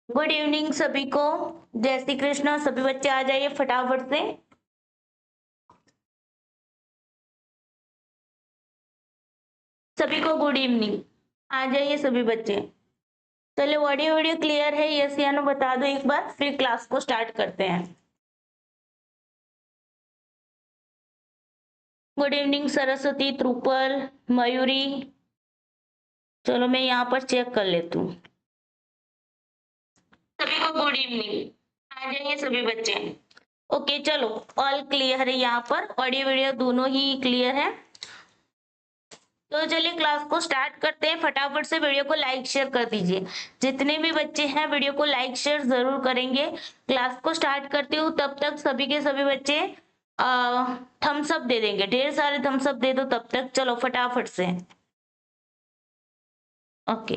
Good evening सभी को। जय श्री कृष्ण। सभी बच्चे आ जाइए फटाफट से। सभी को गुड इवनिंग। आ जाइए सभी बच्चे। चलिए ऑडियो वीडियो क्लियर है, यस या नो बता दो एक बार, फिर क्लास को स्टार्ट करते हैं। Good evening Saraswati, Trupal, Mayuri. चलो मैं यहाँ पर चेक कर लेती हूँ। सभी को गुड इवनिंग। आ जाइए सभी बच्चे। ओके चलो, ऑल क्लियर है, यहाँ पर ऑडियो वीडियो दोनों ही क्लियर है। तो चलिए क्लास को स्टार्ट करते हैं। फटाफट से वीडियो को लाइक शेयर कर दीजिए। जितने भी बच्चे हैं वीडियो को लाइक शेयर जरूर करेंगे। क्लास को स्टार्ट करती हूँ, तब तक सभी के सभी बच्चे थम्स अप दे देंगे। ढेर सारे थम्स अप दे दो तब तक। चलो फटाफट से। ओके,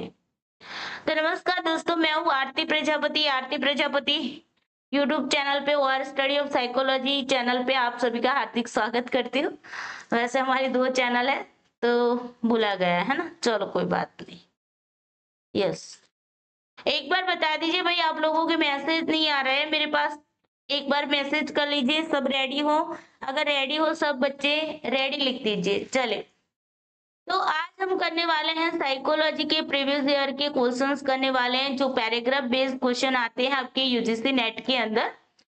तो नमस्कार दोस्तों, मैं हूँ आरती प्रजापति। आरती प्रजापति यूट्यूब चैनल पे और स्टडी ऑफ साइकोलॉजी चैनल पे आप सभी का हार्दिक स्वागत करती हूँ। वैसे हमारी दो चैनल है तो भूला गया है ना, चलो कोई बात नहीं। यस, एक बार बता दीजिए भाई, आप लोगों के मैसेज नहीं आ रहे हैं मेरे पास। एक बार मैसेज कर लीजिए सब रेडी हो। अगर रेडी हो सब बच्चे रेडी लिख दीजिए। चले, तो आज हम करने वाले हैं साइकोलॉजी के प्रीवियस ईयर के क्वेश्चंस करने वाले हैं, जो पैराग्राफ बेस्ड क्वेश्चन आते हैं आपके यूजीसी नेट के अंदर।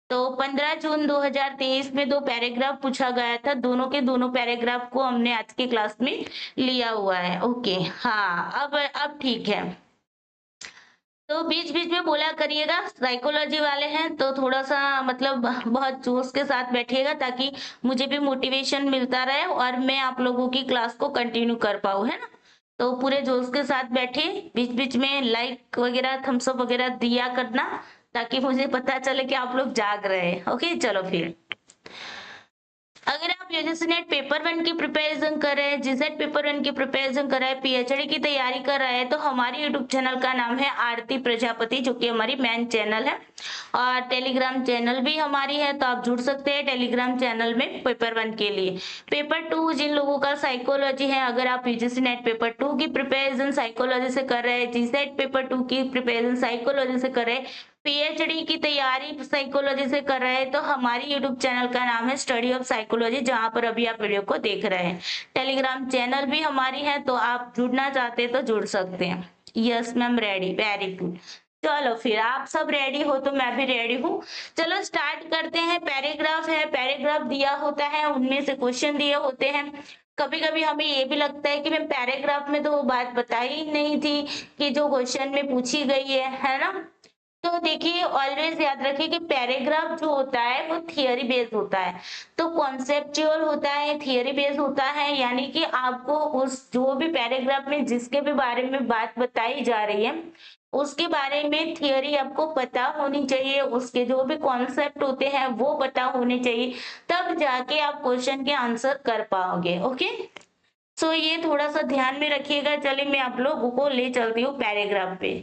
तो 15 जून 2023 में दो पैराग्राफ पूछा गया था, दोनों के दोनों पैराग्राफ को हमने आज की क्लास में लिया हुआ है। ओके, हाँ अब ठीक है। तो बीच बीच में बोला करिएगा, साइकोलॉजी वाले हैं तो थोड़ा सा मतलब बहुत जोश के साथ बैठिएगा, ताकि मुझे भी मोटिवेशन मिलता रहे और मैं आप लोगों की क्लास को कंटिन्यू कर पाऊँ, है ना। तो पूरे जोश के साथ बैठे, बीच बीच में लाइक वगैरह थम्स अप वगैरह दिया करना, ताकि मुझे पता चले कि आप लोग जाग रहे हैं। ओके चलो फिर, अगर आप यूजीसी नेट पेपर वन की प्रिपरेशन कर रहे हैं, जीसेट पेपर वन की प्रिपरेशन कर रहे हैं, पीएचडी की तैयारी कर रहे हैं, तो हमारे यूट्यूब चैनल का नाम है आरती प्रजापति, जो कि हमारी मेन चैनल है। और टेलीग्राम चैनल भी हमारी है, तो आप जुड़ सकते हैं टेलीग्राम चैनल में पेपर वन के लिए। पेपर टू जिन लोगों का साइकोलॉजी है, अगर आप यूजीसी नेट पेपर टू की प्रिपरेशन साइकोलॉजी से कर रहे हैं, जीसेट पेपर टू की प्रिपरेशन साइकोलॉजी से कर रहे हैं, पीएचडी की तैयारी साइकोलॉजी से कर रहे हैं, तो हमारी यूट्यूब चैनल का नाम है स्टडी ऑफ साइकोलॉजी, जहां पर अभी आप वीडियो को देख रहे हैं। टेलीग्राम चैनल भी हमारी है, तो आप जुड़ना चाहते हैं तो जुड़ सकते हैं। Yes ma'am, ready, very good. चलो फिर, आप सब रेडी हो तो मैं भी रेडी हूँ। चलो स्टार्ट करते हैं। पैराग्राफ है, पैराग्राफ दिया होता है, उनमें से क्वेश्चन दिए होते हैं। कभी कभी हमें ये भी लगता है कि मैं पैराग्राफ में तो वो बात बताई ही नहीं थी कि जो क्वेश्चन में पूछी गई है ना। तो देखिए, ऑलवेज याद रखिए कि पैराग्राफ जो होता है वो थियरी बेस्ड होता है, तो कॉन्सेप्चुअल होता है, थियरी बेस्ड होता है। यानी कि आपको उस जो भी पैराग्राफ में जिसके भी बारे में बात बताई जा रही है, उसके बारे में थियरी आपको पता होनी चाहिए, उसके जो भी कॉन्सेप्ट होते हैं वो पता होने चाहिए, तब जाके आप क्वेश्चन के आंसर कर पाओगे। ओके, सो ये थोड़ा सा ध्यान में रखिएगा। चलिए मैं आप लोगों को ले चलती हूँ पैराग्राफ पे।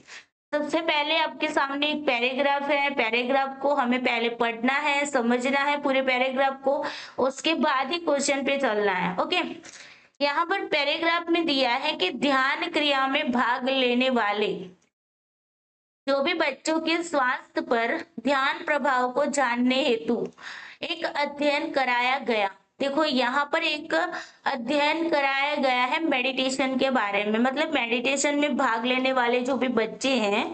सबसे पहले आपके सामने एक पैराग्राफ है, पैराग्राफ को हमें पहले पढ़ना है, समझना है पूरे पैराग्राफ को, उसके बाद ही क्वेश्चन पे चलना है। ओके, यहाँ पर पैराग्राफ में दिया है कि ध्यान क्रिया में भाग लेने वाले जो भी बच्चों के स्वास्थ्य पर ध्यान प्रभाव को जानने हेतु एक अध्ययन कराया गया। देखो यहाँ पर एक अध्ययन कराया गया है मेडिटेशन के बारे में, मतलब मेडिटेशन में भाग लेने वाले जो भी बच्चे हैं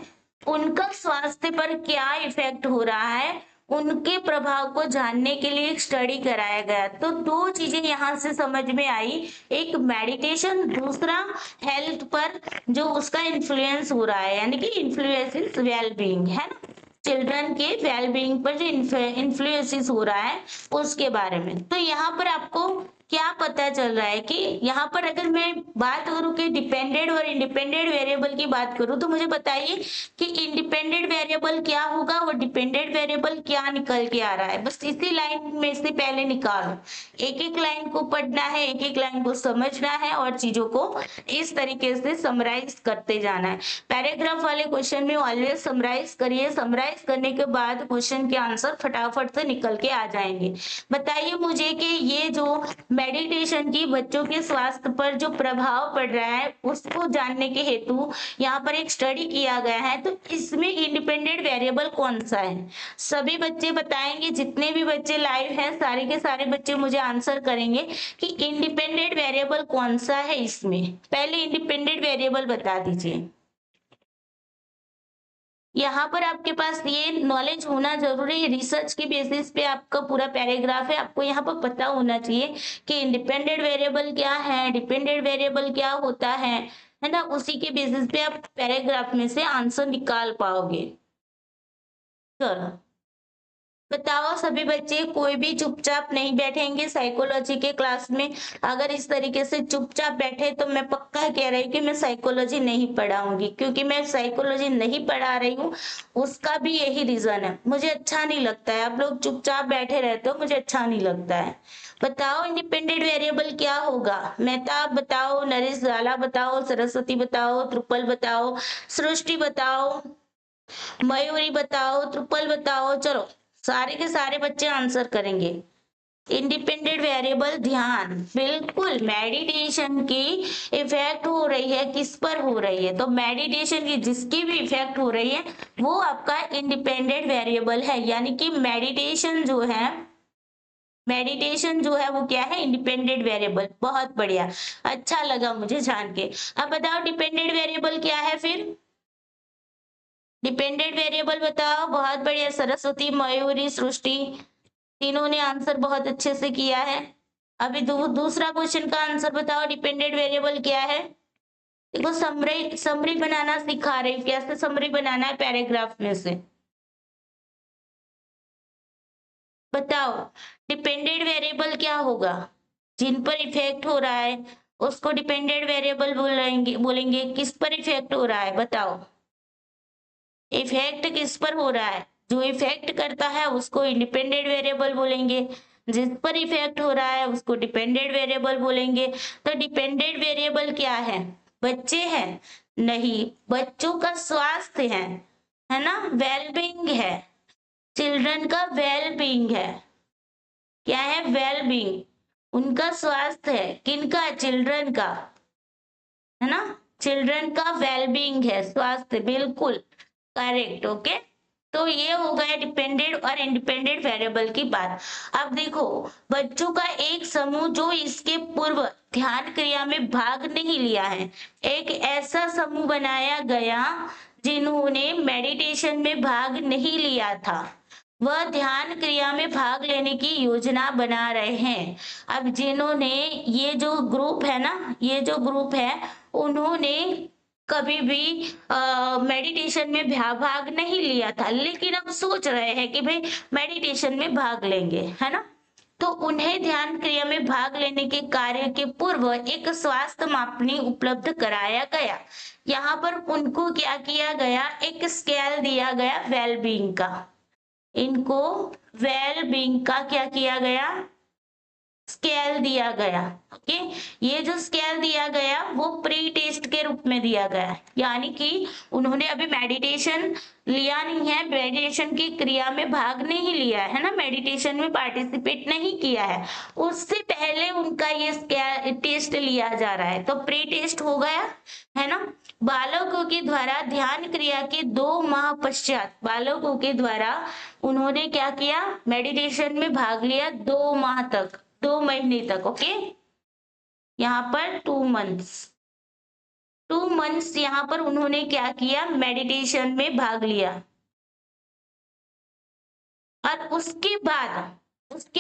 उनका स्वास्थ्य पर क्या इफेक्ट हो रहा है, उनके प्रभाव को जानने के लिए एक स्टडी कराया गया। तो दो चीजें यहाँ से समझ में आई, एक मेडिटेशन, दूसरा हेल्थ पर जो उसका इन्फ्लुएंस हो रहा है, यानी कि इन्फ्लुएंस इज वेल बीइंग, है ना। चिल्ड्रन के वेल बीइंग पर जो इन्फ्लुएंस हो रहा है उसके बारे में। तो यहाँ पर आपको क्या पता चल रहा है कि यहाँ पर अगर मैं बात करूं कि डिपेंडेंट और इंडिपेंडेंट वेरिएबल की बात करूं, तो मुझे बताइए कि इंडिपेंडेंट वेरिएबल क्या होगा और डिपेंडेंट वेरिएबल क्या निकल के आ रहा है। बस इसी लाइन में से पहले निकालो, एक एक लाइन को पढ़ना है, एक एक लाइन को समझना है और चीजों को इस तरीके से समराइज करते जाना है। पैराग्राफ वाले क्वेश्चन में ऑलवेज समराइज करिए, समराइज करने के बाद क्वेश्चन के आंसर फटाफट से निकल के आ जाएंगे। बताइए मुझे कि ये जो मेडिटेशन की बच्चों के स्वास्थ्य पर जो प्रभाव पड़ रहा है उसको जानने के हेतु यहाँ पर एक स्टडी किया गया है। तो इसमें इंडिपेंडेंट वेरिएबल कौन सा है, सभी बच्चे बताएंगे। जितने भी बच्चे लाइव हैं सारे के सारे बच्चे मुझे आंसर करेंगे कि इंडिपेंडेंट वेरिएबल कौन सा है। इसमें पहले इंडिपेंडेंट वेरिएबल बता दीजिए। यहाँ पर आपके पास ये नॉलेज होना जरूरी है, रिसर्च की बेसिस पे आपका पूरा पैराग्राफ है, आपको यहाँ पर पता होना चाहिए कि इंडिपेंडेंट वेरिएबल क्या है, डिपेंडेंट वेरिएबल क्या होता है ना। उसी के बेसिस पे आप पैराग्राफ में से आंसर निकाल पाओगे। चलो बताओ सभी बच्चे, कोई भी चुपचाप नहीं बैठेंगे साइकोलॉजी के क्लास में। अगर इस तरीके से चुपचाप बैठे तो मैं पक्का कह रही हूँ कि मैं साइकोलॉजी नहीं पढ़ाऊंगी, क्योंकि मैं साइकोलॉजी नहीं पढ़ा रही हूँ उसका भी यही रीजन है, मुझे अच्छा नहीं लगता है आप लोग चुपचाप बैठे रहते हो, मुझे अच्छा नहीं लगता है। बताओ इंडिपेंडेंट वेरिएबल क्या होगा। मेहताब बताओ, नरेश झाला बताओ, सरस्वती बताओ, त्रुपल बताओ, सृष्टि बताओ, मयूरी बताओ, त्रुपल बताओ। चलो सारे के सारे बच्चे आंसर करेंगे। इंडिपेंडेंट वेरिएबल ध्यान, बिल्कुल मेडिटेशन की इफेक्ट हो रही है, किस पर हो रही है, तो मेडिटेशन की जिसकी भी इफेक्ट हो रही है वो आपका इंडिपेंडेंट वेरिएबल है। यानी कि मेडिटेशन जो है वो क्या है, इंडिपेंडेंट वेरिएबल। बहुत बढ़िया, अच्छा लगा मुझे जान के। अब बताओ डिपेंडेंट वेरिएबल क्या है फिर, डिपेंडेंट वेरिएबल बताओ। बहुत बढ़िया, सरस्वती, मयूरी, सृष्टि, तीनों ने आंसर बहुत अच्छे से किया है। अभी दूसरा क्वेश्चन का आंसर बताओ, डिपेंडेंट वेरिएबल क्या है। देखो समरी बनाना सिखा रही हूँ, कैसे समरी बनाना है पैराग्राफ में से। बताओ डिपेंडेंट वेरिएबल क्या होगा, जिन पर इफेक्ट हो रहा है उसको डिपेंडेंट वेरिएबल बोलेंगे। किस पर इफेक्ट हो रहा है बताओ, इफेक्ट किस पर हो रहा है, जो इफेक्ट करता है उसको इंडिपेंडेंट वेरिएबल बोलेंगे, जिस पर इफेक्ट हो रहा है उसको डिपेंडेंट वेरिएबल बोलेंगे। तो डिपेंडेंट वेरिएबल क्या है, बच्चे हैं नहीं, बच्चों का स्वास्थ्य है ना, वेलबींग है, चिल्ड्रन का वेलबींग है। क्या है, वेलबींग, उनका स्वास्थ्य है, किनका, चिल्ड्रन का, है ना, चिल्ड्रन का वेलबींग है, स्वास्थ्य, बिल्कुल करेक्ट। ओके, तो ये हो गया डिपेंडेंट और इंडिपेंडेंट वेरिएबल की बात। अब देखो बच्चों का एक समूह जो इसके पूर्व ध्यान क्रिया में भाग नहीं लिया है, एक ऐसा समूह बनाया गया जिन्होंने मेडिटेशन में भाग नहीं लिया था, वह ध्यान क्रिया में भाग लेने की योजना बना रहे हैं। अब जिन्होंने, ये जो ग्रुप है ना, ये जो ग्रुप है उन्होंने कभी भी मेडिटेशन में भाग नहीं लिया था, लेकिन अब सोच रहे हैं कि भाई मेडिटेशन में भाग लेंगे, है ना। तो उन्हें ध्यान क्रिया में भाग लेने के कार्य के पूर्व एक स्वास्थ्य मापनी उपलब्ध कराया गया। यहाँ पर उनको क्या किया गया, एक स्केल दिया गया वेलबींग का, इनको वेलबींग का क्या किया गया, स्केल दिया गया। ओके, ये जो स्केल दिया गया वो प्री टेस्ट के रूप में दिया गया, यानी कि उन्होंने अभी मेडिटेशन लिया नहीं है, मेडिटेशन की क्रिया में भाग नहीं लिया है ना, मेडिटेशन में पार्टिसिपेट नहीं किया है, उससे पहले उनका ये स्केल टेस्ट लिया जा रहा है, तो प्री टेस्ट हो गया, है ना। बालकों के द्वारा ध्यान क्रिया के 2 माह पश्चात, बालकों के द्वारा उन्होंने क्या किया, मेडिटेशन में भाग लिया 2 माह तक, 2 महीने तक। ओके, यहाँ पर 2 मंथ्स यहाँ पर उन्होंने क्या किया, मेडिटेशन में भाग लिया। और उसके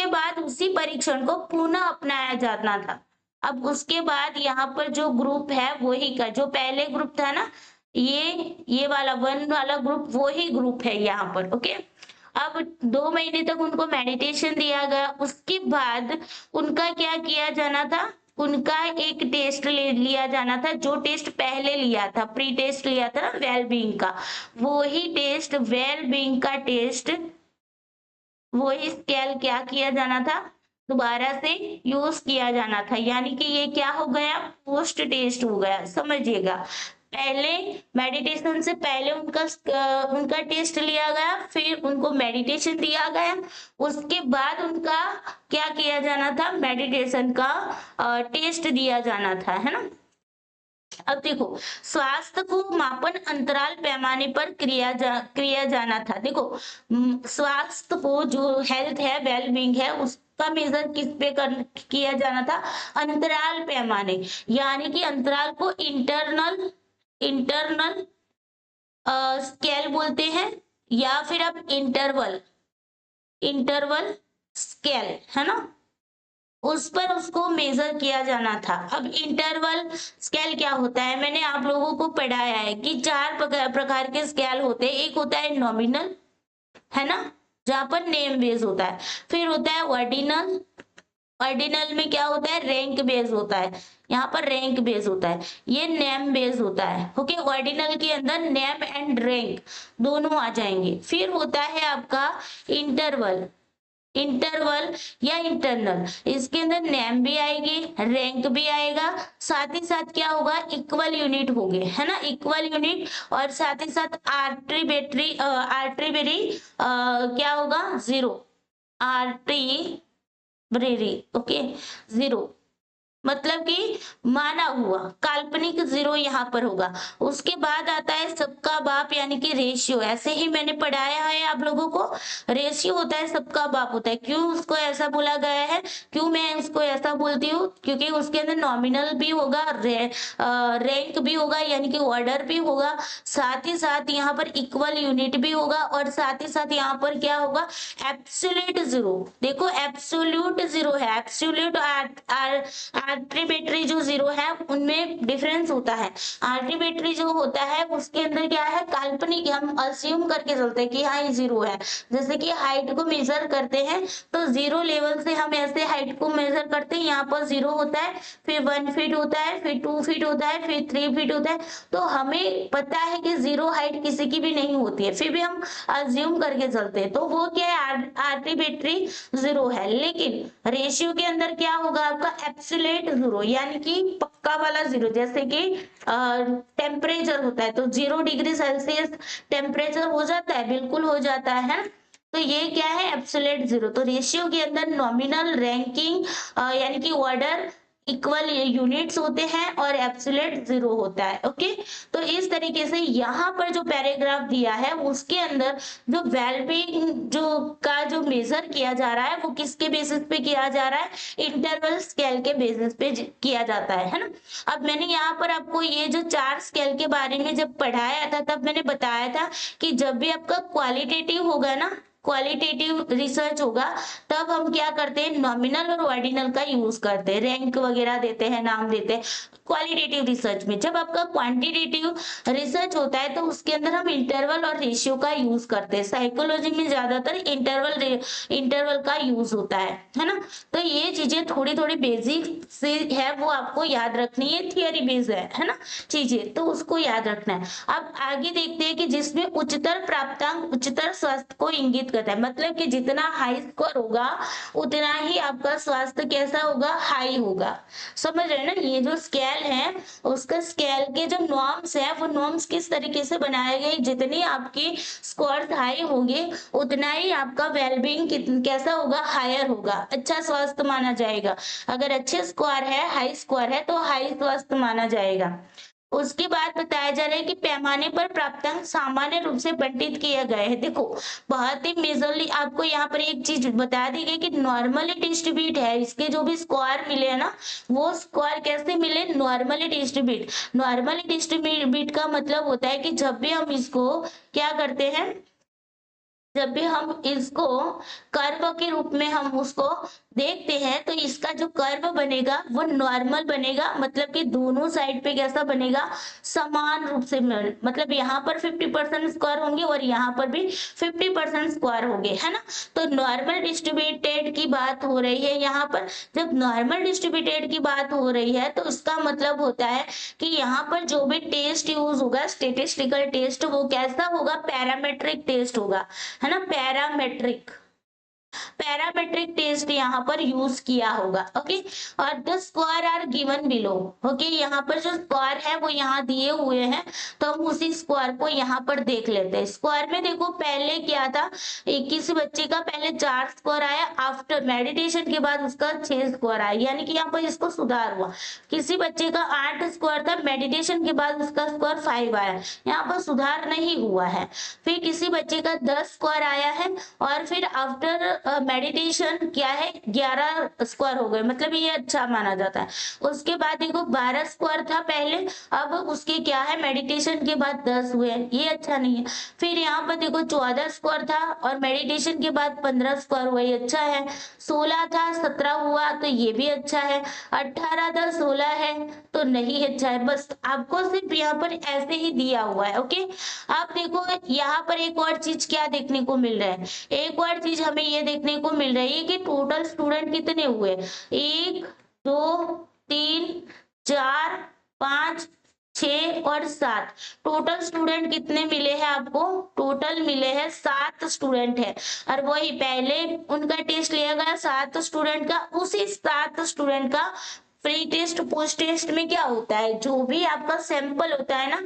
बाद उसी परीक्षण को पुनः अपनाया जाना था। अब उसके बाद यहाँ पर जो ग्रुप है वही का, जो पहले ग्रुप था ना, ये वाला 1 वाला ग्रुप वही ग्रुप है यहाँ पर। ओके, अब 2 महीने तक उनको मेडिटेशन दिया गया, उसके बाद उनका क्या किया जाना था, उनका एक टेस्ट लिया जाना था, जो टेस्ट पहले लिया था, प्री टेस्ट लिया था ना वेलबींग का, वही टेस्ट, वेलबींग का टेस्ट, वही स्केल क्या किया जाना था, दोबारा से यूज किया जाना था। यानी कि ये क्या हो गया, पोस्ट टेस्ट हो गया, समझिएगा। पहले मेडिटेशन से पहले उनका टेस्ट लिया गया, फिर उनको मेडिटेशन दिया गया, उसके बाद उनका क्या किया जाना था, मेडिटेशन का टेस्ट दिया जाना था, है ना। अब देखो, स्वास्थ्य को मापन अंतराल पैमाने पर क्रिया जाना था। देखो, स्वास्थ्य को जो हेल्थ है, वेलबींग है, उसका मेजर किस पे किया जाना था, अंतराल पैमाने, यानी कि अंतराल को इंटरनल इंटरनल स्केल बोलते हैं, या फिर आप इंटरवल इंटरवल स्केल, है ना, उस पर उसको मेजर किया जाना था। अब इंटरवल स्केल क्या होता है, मैंने आप लोगों को पढ़ाया है कि चार प्रकार के स्केल होते हैं। एक होता है नॉमिनल, है ना, जहां पर नेम बेस होता है। फिर होता है ऑर्डिनल, ऑर्डिनल में क्या होता है, रैंक बेस होता है, यहाँ पर रैंक बेस होता है। ये नेम बेस होता है। ओके, ऑर्डिनल के अंदर नेम एंड रैंक दोनों आ जाएंगे। फिर होता है आपका इंटरवल, इंटरवल या इंटरनल, इसके अंदर नेम भी आएगी, रैंक भी आएगा, साथ ही साथ क्या होगा, इक्वल यूनिट होंगे, है ना, इक्वल यूनिट, और साथ ही साथ आर्ट्रीबेटरी आर्ट्रीबेरी क्या होगा, जीरो, आर्ट्रीबेरी, ओके, जीरो, मतलब कि माना हुआ काल्पनिक जीरो यहाँ पर होगा। उसके बाद आता है सबका बाप, यानी कि रेशियो, ऐसे ही मैंने पढ़ाया है आप लोगों को, रेशियो होता है, सबका बाप होता है। क्यों उसको ऐसा बोला गया है, क्यों मैं उसको ऐसा बोलती हूँ, क्योंकि उसके अंदर नॉमिनल भी होगा, रैंक भी होगा, यानी कि ऑर्डर भी होगा, साथ ही साथ यहाँ पर इक्वल यूनिट भी होगा, और साथ ही साथ यहाँ पर क्या होगा, एब्सोल्यूट जीरो। देखो, एब्सोल्यूट जीरो है, एब्सोल्यूट आर्बिट्रेरी जो जीरो है उनमें डिफरेंस होता है। आर्बिट्रेरी जो होता है उसके अंदर क्या है, काल्पनिक, हम अज्यूम करके चलते हैं कि हाँ ये जीरो है। जैसे कि हाइट को मेजर करते हैं तो जीरो लेवल से हम ऐसे हाइट को मेजर करते हैं, यहाँ पर जीरो होता है, फिर 1 फीट होता है, फिर 2 फीट होता है, फिर 3 फीट होता है। तो हमें पता है कि जीरो हाइट किसी की भी नहीं होती है, फिर भी हम अज्यूम करके चलते हैं, तो वो क्या है, आर्बिट्रेरी जीरो है। लेकिन रेशियो के अंदर क्या होगा आपका, एब्सोल्यूट जीरो, यानी कि पक्का वाला जीरो। जैसे कि टेम्परेचर होता है तो 0 डिग्री सेल्सियस टेम्परेचर हो जाता है, बिल्कुल हो जाता है। तो ये क्या है, एब्सोल्यूट जीरो। तो रेशियो के अंदर नॉमिनल, रैंकिंग, यानी कि ऑर्डर, इक्वल यूनिट्स होते हैं, और एब्सोल्यूट जीरो होता है। ओके, तो इस तरीके से यहाँ पर जो पैराग्राफ दिया है उसके अंदर जो वेलबींग जो मेजर किया जा रहा है वो किसके बेसिस पे किया जा रहा है, इंटरवल स्केल के बेसिस पे किया जाता है ना। अब मैंने यहाँ पर आपको ये जो 4 स्केल के बारे में जब पढ़ाया था तब मैंने बताया था कि जब भी आपका क्वालिटेटिव होगा ना, क्वालिटेटिव रिसर्च होगा, तब हम क्या करते हैं, नॉमिनल और ऑर्डिनल का यूज करते हैं, रैंक वगैरह देते हैं, नाम देते हैं। क्वालिटेटिव रिसर्च में जब आपका क्वांटिटेटिव रिसर्च होता है तो उसके अंदर हम इंटरवल और रेशियो का यूज करते हैं। साइकोलॉजी में ज्यादातर इंटरवल का यूज होता है ना। तो ये चीजें थोड़ी थोड़ी बेसिक से है, वो आपको याद रखनी है, थियरी बेस्ड है ना चीजें, तो उसको याद रखना है। अब आगे देखते हैं कि जिसमें उच्चतर प्राप्तांक उच्चतर स्वास्थ्य को इंगित करता है, मतलब कि जितना हाई स्कोर होगा उतना ही आपका स्वास्थ्य कैसा होगा, हाई होगा। समझ रहे हैं ना, ये जो स्केल है उसका स्केल के जो नॉर्म्स है वो नॉर्म्स किस तरीके से बनाए गए, जितनी आपकी स्कोर हाई होंगे उतना ही आपका वेलबींग कैसा होगा, हायर होगा, अच्छा स्वास्थ्य माना जाएगा। अगर अच्छे स्कोर है, हाई स्कोर है, तो हाई स्वास्थ्य माना जाएगा। उसके बाद बताया जा रहा है कि पैमाने पर प्राप्तांक सामान्य रूप से बंटित किया गया है। देखो, बहुत ही मेजरली आपको यहाँ पर एक चीज बता दी गई कि नॉर्मली डिस्ट्रीब्यूट है, इसके जो भी स्कोर मिले है ना, वो स्कोर कैसे मिले, नॉर्मली डिस्ट्रीब्यूट। नॉर्मली डिस्ट्रीब्यूट का मतलब होता है कि जब भी हम इसको क्या करते हैं, जब भी हम इसको कर्व के रूप में हम उसको देखते हैं तो इसका जो कर्व बनेगा वो नॉर्मल बनेगा, मतलब कि दोनों साइड पे कैसा बनेगा, समान रूप से मतलब यहाँ पर 50% स्क्वायर होंगे और यहाँ पर भी 50% स्क्वायर होंगे, है ना। तो नॉर्मल डिस्ट्रीब्यूटेड की बात हो रही है यहाँ पर। जब नॉर्मल डिस्ट्रीब्यूटेड की बात हो रही है तो उसका मतलब होता है कि यहाँ पर जो भी टेस्ट यूज होगा, स्टेटिस्टिकल टेस्ट, वो कैसा होगा, पैरामेट्रिक टेस्ट होगा, है ना, पैरामेट्रिक। पैरामेट्रिक टेस्ट यहाँ पर यूज किया होगा। ओके, और the square are given below. Okay, यहाँ पर जो स्क्वायर है वो यहाँ दिए हुए हैं, तो हम उसी स्क्वायर को यहाँ पर देख लेते हैं। स्क्वायर में देखो पहले क्या था, किसी बच्चे का पहले 4 स्क्वायर आया, आफ्टर मेडिटेशन के बाद उसका 6 स्क्वायर आया, यानी कि यहाँ पर इसको सुधार हुआ। किसी बच्चे का 8 स्क्वायर था, मेडिटेशन के बाद उसका स्क्वायर 5 आया, यहाँ पर सुधार नहीं हुआ है। फिर किसी बच्चे का 10 स्क्वायर आया है और फिर आफ्टर मेडिटेशन क्या है 11 स्क्वायर हो गए, मतलब ये अच्छा माना जाता है। उसके बाद देखो 12 स्क्वायर था पहले, अब उसके क्या है मेडिटेशन के बाद 10 हुए, ये अच्छा नहीं है। फिर यहाँ पर देखो 14 स्क्वायर था और मेडिटेशन के बाद 15 स्क्वायर हुआ, ये अच्छा है। 16 था 17 हुआ, तो ये भी अच्छा है। 18 था 16 है, तो नहीं अच्छा है। बस आपको सिर्फ यहाँ पर ऐसे ही दिया हुआ है। ओके, अब देखो यहाँ पर एक और चीज क्या देखने को मिल रहा है, एक और चीज हमें ये देखने को मिल रही है कि टोटल स्टूडेंट कितने हुए, 1 2 3 4 5 6 और 7। टोटल स्टूडेंट कितने मिले हैं आपको, टोटल मिले हैं 7 स्टूडेंट है। और वही पहले उनका टेस्ट लिया गया 7 स्टूडेंट का, उसी 7 स्टूडेंट का प्री टेस्ट पोस्ट टेस्ट में क्या होता है, जो भी आपका सैंपल होता है ना,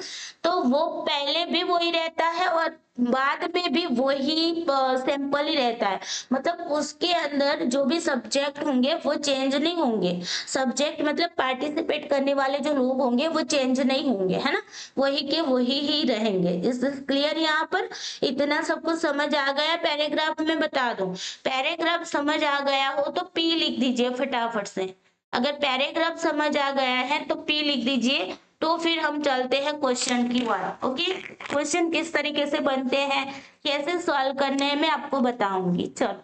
तो वो पहले भी वही रहता है और बाद में भी वही सैंपल ही रहता है। मतलब उसके अंदर जो भी सब्जेक्ट होंगे वो चेंज नहीं होंगे। सब्जेक्ट मतलब पार्टिसिपेट करने वाले जो लोग होंगे वो चेंज नहीं होंगे, है ना, वही के वही ही रहेंगे। इस क्लियर यहाँ पर, इतना सबको समझ आ गया। पैराग्राफ में बता दूं, पैराग्राफ समझ आ गया हो तो पी लिख दीजिए फटाफट से। अगर पैराग्राफ समझ आ गया है तो पी लिख दीजिए। तो फिर हम चलते हैं क्वेश्चन की ओर। ओके, क्वेश्चन किस तरीके से बनते हैं, कैसे सॉल्व करने हैं, मैं आपको बताऊंगी। चलो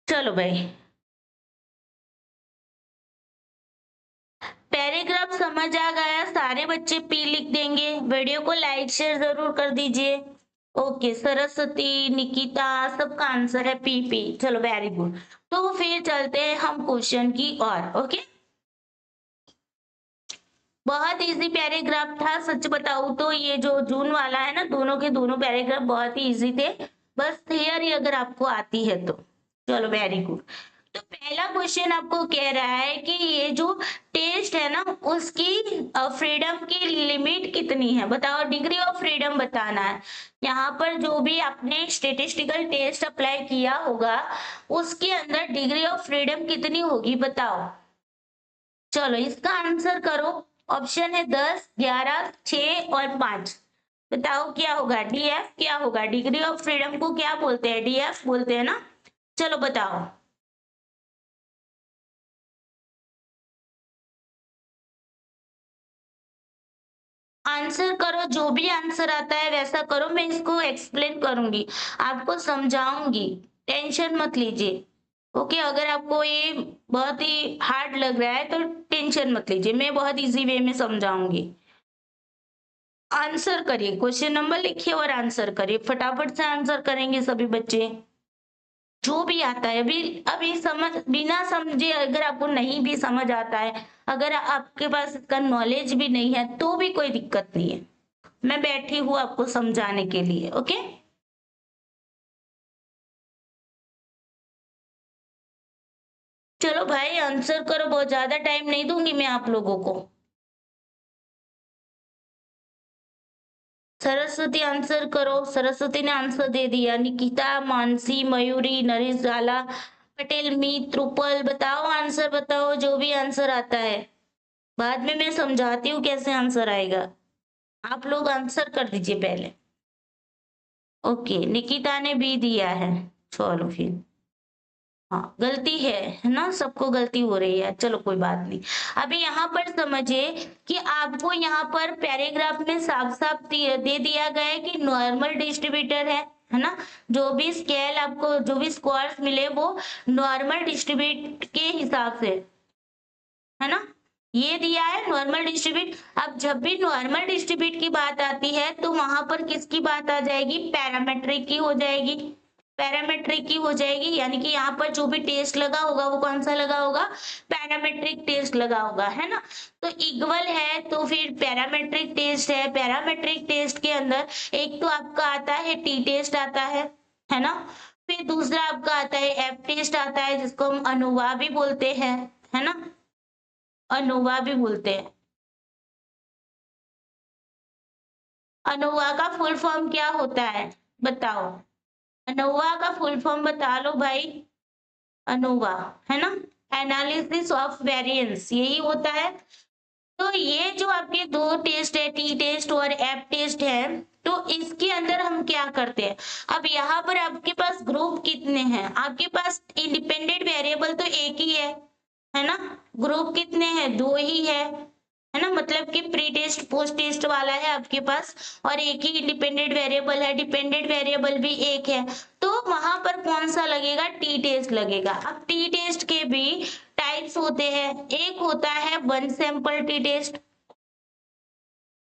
चलो भाई, पैराग्राफ समझ आ गया, सारे बच्चे पी लिख देंगे। वीडियो को लाइक शेयर जरूर कर दीजिए। ओके, सरस्वती निकिता सबका आंसर है पी पी, चलो वेरी गुड। तो फिर चलते हैं हम क्वेश्चन की ओर। ओके, बहुत इजी पैराग्राफ था, सच बताऊं तो ये जो जून वाला है ना, दोनों के दोनों पैराग्राफ बहुत ही इजी थे, बस थियरी अगर आपको आती है तो। चलो वेरी गुड। तो पहला क्वेश्चन आपको कह रहा है कि ये जो टेस्ट है ना उसकी फ्रीडम की लिमिट कितनी है, बताओ, डिग्री ऑफ फ्रीडम बताना है। यहाँ पर जो भी आपने स्टेटिस्टिकल टेस्ट अप्लाई किया होगा उसके अंदर डिग्री ऑफ फ्रीडम कितनी होगी बताओ। चलो इसका आंसर करो। ऑप्शन है 10 11 6 और 5। बताओ क्या होगा, डीएफ क्या होगा, डिग्री ऑफ फ्रीडम को क्या बोलते हैं, डीएफ बोलते हैं ना। चलो बताओ, आंसर करो, जो भी आंसर आता है वैसा करो, मैं इसको एक्सप्लेन करूंगी, आपको समझाऊंगी, टेंशन मत लीजिए। ओके, अगर आपको ये बहुत ही हार्ड लग रहा है तो टेंशन मत लीजिए, मैं बहुत इजी वे में समझाऊंगी। आंसर करिए, क्वेश्चन नंबर लिखिए और आंसर करिए, फटाफट से आंसर करेंगे सभी बच्चे। जो भी आता है, अभी अभी समझ, बिना समझे अगर आपको नहीं भी समझ आता है, अगर आपके पास इसका नॉलेज भी नहीं है तो भी कोई दिक्कत नहीं है, मैं बैठी हूँ आपको समझाने के लिए। ओके, चलो भाई आंसर करो, बहुत ज्यादा टाइम नहीं दूंगी मैं आप लोगों को। सरस्वती आंसर करो, सरस्वती ने आंसर दे दिया। निकिता, मानसी, मयूरी, नरेश झाला, पटेल, मीत, रुपल, बताओ आंसर, बताओ जो भी आंसर आता है, बाद में मैं समझाती हूँ कैसे आंसर आएगा, आप लोग आंसर कर दीजिए पहले। ओके, निकिता ने भी दिया है, चलो फिर, हाँ गलती है ना, सबको गलती हो रही है, चलो कोई बात नहीं। अभी यहाँ पर समझिए कि आपको यहाँ पर पैराग्राफ में साफ साफ दे दिया गया है कि नॉर्मल डिस्ट्रीब्यूटर है ना, जो भी स्केल आपको, जो भी स्क्वायर्स मिले वो नॉर्मल डिस्ट्रीब्यूट के हिसाब से, है ना, ये दिया है नॉर्मल डिस्ट्रीब्यूट। अब जब भी नॉर्मल डिस्ट्रीब्यूट की बात आती है तो वहां पर किसकी बात आ जाएगी, पैरामेट्रिक की हो जाएगी। पैरामेट्रिक की हो जाएगी, यानी कि यहाँ पर जो भी टेस्ट लगा होगा वो कौन सा लगा होगा, पैरामेट्रिक टेस्ट लगा होगा, है ना। तो इक्वल है तो फिर पैरामेट्रिक टेस्ट है। पैरामेट्रिक टेस्ट के अंदर एक तो आपका आता है टी टेस्ट आता है ना। फिर दूसरा आपका आता है एफ टेस्ट आता है, जिसको हम अनोवा भी बोलते हैं, है ना, अनोवा भी बोलते हैं। अनोवा का फुल फॉर्म क्या होता है बताओ, अनोवा का फुल फॉर्म बता लो भाई। अनोवा, है ना, एनालिसिस ऑफ वेरिएंस, यही होता है। तो ये जो आपके दो टेस्ट है, टी टेस्ट और एफ टेस्ट है, तो इसके अंदर हम क्या करते हैं। अब यहाँ पर आपके पास ग्रुप कितने हैं, आपके पास इंडिपेंडेंट वेरिएबल तो एक ही है ना। ग्रुप कितने हैं, दो ही है ना, मतलब कि प्री टेस्ट पोस्ट टेस्ट वाला है आपके पास, और एक ही इंडिपेंडेंट वेरिएबल है, डिपेंडेंट वेरिएबल भी एक है। तो वहां पर कौन सा लगेगा, टी टेस्ट लगेगा। अब टी टेस्ट के भी टाइप्स होते हैं, एक होता है one sample T test.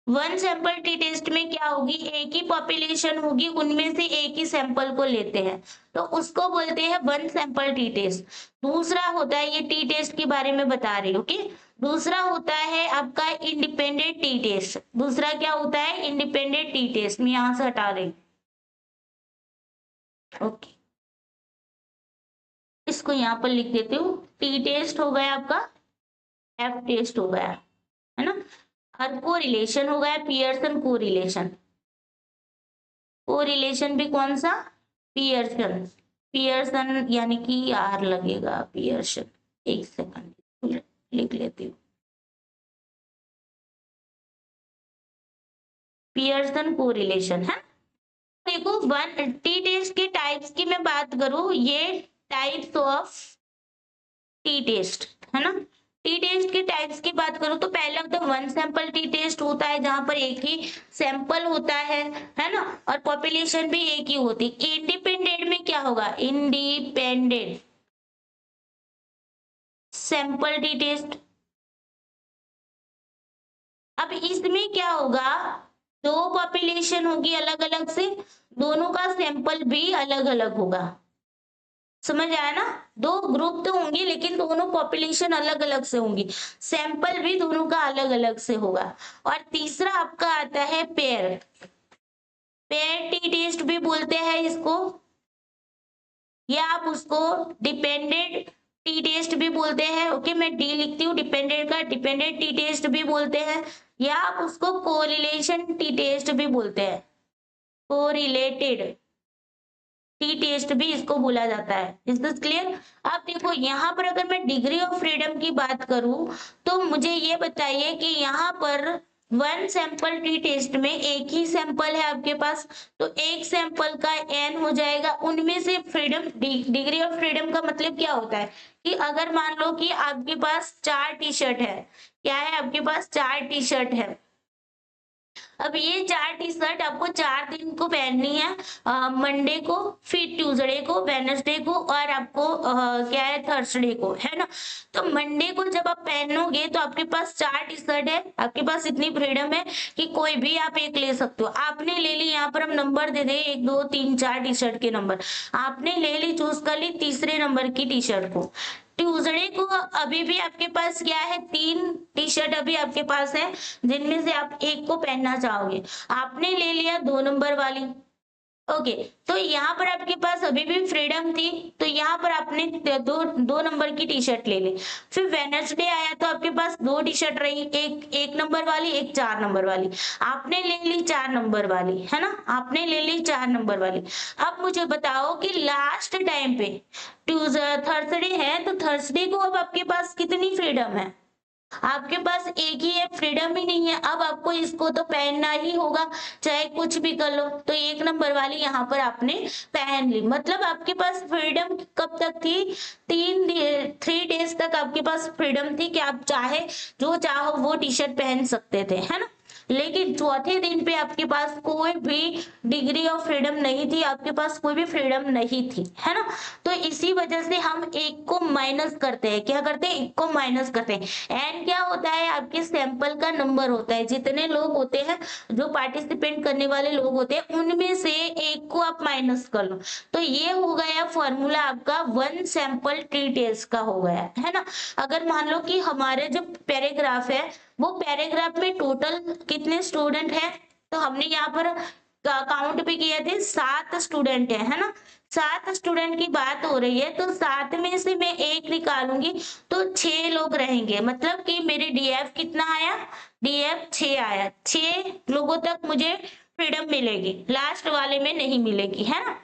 One sample T test में क्या होगी, एक ही पॉपुलेशन होगी, उनमें से एक ही सैंपल को लेते हैं, तो उसको बोलते हैं वन सैंपल टी टेस्ट। दूसरा होता है, ये टी टेस्ट के बारे में बता रही हूँ, ओके। दूसरा होता है आपका इंडिपेंडेंट टी टेस्ट। दूसरा क्या होता है, इंडिपेंडेंट टी टेस्ट। मैं यहां से हटा रही हूँ, ओके, इसको यहाँ पर लिख देती हूँ। टी टेस्ट हो गया आपका, एफ टेस्ट हो गया, है ना। और कोरिलेशन हो गया पियर्सन कोरिलेशन। कोरिलेशन भी कौन सा, पियर्सन। पियर्सन यानी कि आर लगेगा, पियर्सन। एक सेकंड लिख लेती हूँ, पियर्सन कोरिलेशन, है। देखो वन टी टेस्ट के टाइप्स की मैं बात करूं, ये टाइप्स ऑफ टी टेस्ट, है ना। टी टेस्ट के टाइप्स की बात करूं तो पहला तो वन सैंपल टी टेस्ट होता है, जहां पर एक ही सैंपल होता है ना, और पॉपुलेशन भी एक ही होती है। इंडिपेंडेंट में क्या होगा, इंडिपेंडेंट सैंपल टी टेस्ट। अब इसमें क्या होगा, दो पॉपुलेशन होगी अलग अलग से, दोनों का सैंपल भी अलग अलग होगा। समझ आया ना, दो ग्रुप तो होंगे लेकिन दोनों पॉपुलेशन अलग अलग से होंगी, सैंपल भी दोनों का अलग अलग से होगा। और तीसरा आपका आता है पेयर। पेयर टी टेस्ट भी बोलते हैं इसको, या आप उसको डिपेंडेंट टी टेस्ट भी बोलते हैं, ओके। मैं डी लिखती हूँ डिपेंडेंट का, डिपेंडेंट टी टेस्ट भी बोलते हैं, या आप उसको कोरिलेशन टी टेस्ट भी बोलते हैं, कोरिलेटेड टी टेस्ट भी इसको बोला जाता है। Is this clear. अब देखो यहाँ पर अगर मैं डिग्री ऑफ फ्रीडम की बात करूं तो मुझे ये बताइए कि यहाँ पर वन सैंपल टी टेस्ट में एक ही सैंपल है आपके पास, तो एक सैंपल का एन हो जाएगा, उनमें से फ्रीडम, डिग्री ऑफ फ्रीडम का मतलब क्या होता है कि अगर मान लो कि आपके पास 4 टी शर्ट है, क्या है आपके पास 4 टी शर्ट है। अब ये 4 टी शर्ट आपको 4 दिन को पहननी है, मंडे को, फिर ट्यूसडे को, वेडनेसडे को, और आपको क्या है थर्सडे को, है ना। तो मंडे को जब आप पहनोगे तो आपके पास 4 टी शर्ट है, आपके पास इतनी फ्रीडम है कि कोई भी आप एक ले सकते हो। आपने ले ली, यहाँ पर हम नंबर दे दे 1 2 3 4 टी शर्ट के नंबर, आपने ले ली, चूज कर ली तीसरे नंबर की टी शर्ट को। ट्यूसडे को अभी भी आपके पास क्या है, 3 टी शर्ट अभी आपके पास है, जिनमें से आप एक को पहनना चाहोगे, आपने ले लिया 2 नंबर वाली, ओके। तो यहाँ पर आपके पास अभी भी फ्रीडम थी, तो यहाँ पर आपने दो नंबर की टी शर्ट ले ली। फिर वेडनेसडे आया तो आपके पास 2 टी शर्ट रही, एक नंबर वाली, एक 4 नंबर वाली, आपने ले ली 4 नंबर वाली, है ना, आपने ले ली 4 नंबर वाली। अब मुझे बताओ कि लास्ट टाइम पे थर्सडे है, तो थर्सडे को अब आपके पास कितनी फ्रीडम है, आपके पास एक ही है, फ्रीडम ही नहीं है। अब आपको इसको तो पहनना ही होगा, चाहे कुछ भी कर लो। तो 1 नंबर वाली यहाँ पर आपने पहन ली, मतलब आपके पास फ्रीडम कब तक थी, 3 डेज तक आपके पास फ्रीडम थी कि आप चाहे जो चाहो वो टी शर्ट पहन सकते थे, है ना। लेकिन चौथे दिन पे आपके पास कोई भी डिग्री ऑफ फ्रीडम नहीं थी, आपके पास कोई भी फ्रीडम नहीं थी, है ना। तो इसी वजह से हम एक को माइनस करते हैं। क्या करते हैं? एक को माइनस करते हैं। एन क्या होता है? आपके सैंपल का नंबर होता है। जितने लोग होते हैं, जो पार्टिसिपेट करने वाले लोग होते हैं, उनमें से एक को आप माइनस कर लो। तो ये हो गया फॉर्मूला आपका वन सैंपल टी टेस्ट का हो गया, है ना। अगर मान लो कि हमारे जो पैराग्राफ है, वो पैराग्राफ में टोटल कितने स्टूडेंट है, तो हमने यहाँ पर काउंट भी किए थे, 7 स्टूडेंट है ना। 7 स्टूडेंट की बात हो रही है, तो 7 में से मैं एक निकालूंगी तो 6 लोग रहेंगे। मतलब कि मेरे डीएफ कितना आया? डीएफ 6 आया। 6 लोगों तक मुझे फ्रीडम मिलेगी, लास्ट वाले में नहीं मिलेगी, है ना।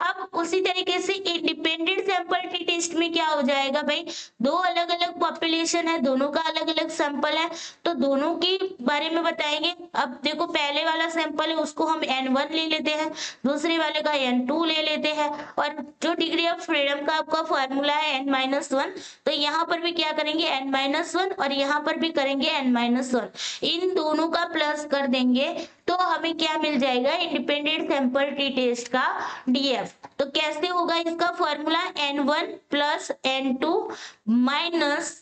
अब उसी तरीके से इंडिपेंडेंट सैंपल टी टेस्ट में क्या हो जाएगा भाई? दो अलग अलग पॉपुलेशन है, दोनों का अलग अलग सैंपल है, तो दोनों के बारे में बताएंगे। अब देखो, पहले वाला सैंपल है उसको हम N1 ले लेते हैं, दूसरे वाले का N2 ले लेते हैं, और जो डिग्री ऑफ फ्रीडम का आपका फॉर्मूला है N-1, तो यहाँ पर भी क्या करेंगे? N-1, और यहाँ पर भी करेंगे N-1। इन दोनों का प्लस कर देंगे तो हमें क्या मिल जाएगा? इंडिपेंडेंट सैंपल टी टेस्ट का डीएफ। तो कैसे होगा इसका formula? N1 plus N2 minus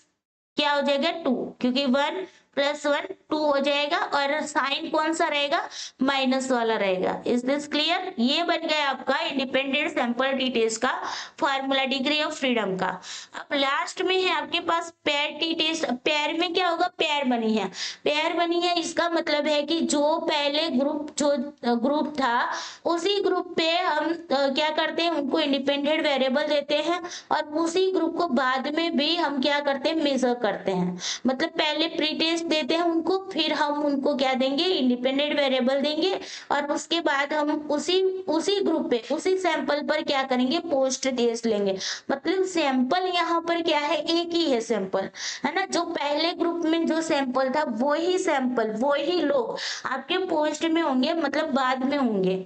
क्या हो जाएगा? 2, क्योंकि 1 प्लस 1 2 हो जाएगा, और साइन कौन सा रहेगा? माइनस वाला रहेगा। Is this clear? ये बन गया आपका इंडिपेंडेंट सैंपल टी टेस्ट का फॉर्मूला डिग्री ऑफ फ्रीडम का। अब लास्ट में है आपके पास पेयर टी टेस्ट। पेयर में क्या होगा? पेयर बनी है। पेयर बनी है, इसका मतलब है कि जो पहले ग्रुप था, उसी ग्रुप पे हम क्या करते हैं? उनको इंडिपेंडेंट वेरिएबल देते हैं, और उसी ग्रुप को बाद में भी हम क्या करते हैं? मेजर करते हैं। मतलब पहले प्री टेस्ट देते हैं उनको, फिर हम उनको क्या देंगे? इंडिपेंडेंट वेरिएबल देंगे, और उसके बाद हम उसी ग्रुप पे, उसी सैंपल पर क्या करेंगे? पोस्ट टेस्ट लेंगे। मतलब सैंपल यहाँ पर क्या है? एक ही है सैंपल, है ना। जो पहले ग्रुप में जो सैंपल था, वही सैंपल, वही लोग आपके पोस्ट में होंगे, मतलब बाद में होंगे।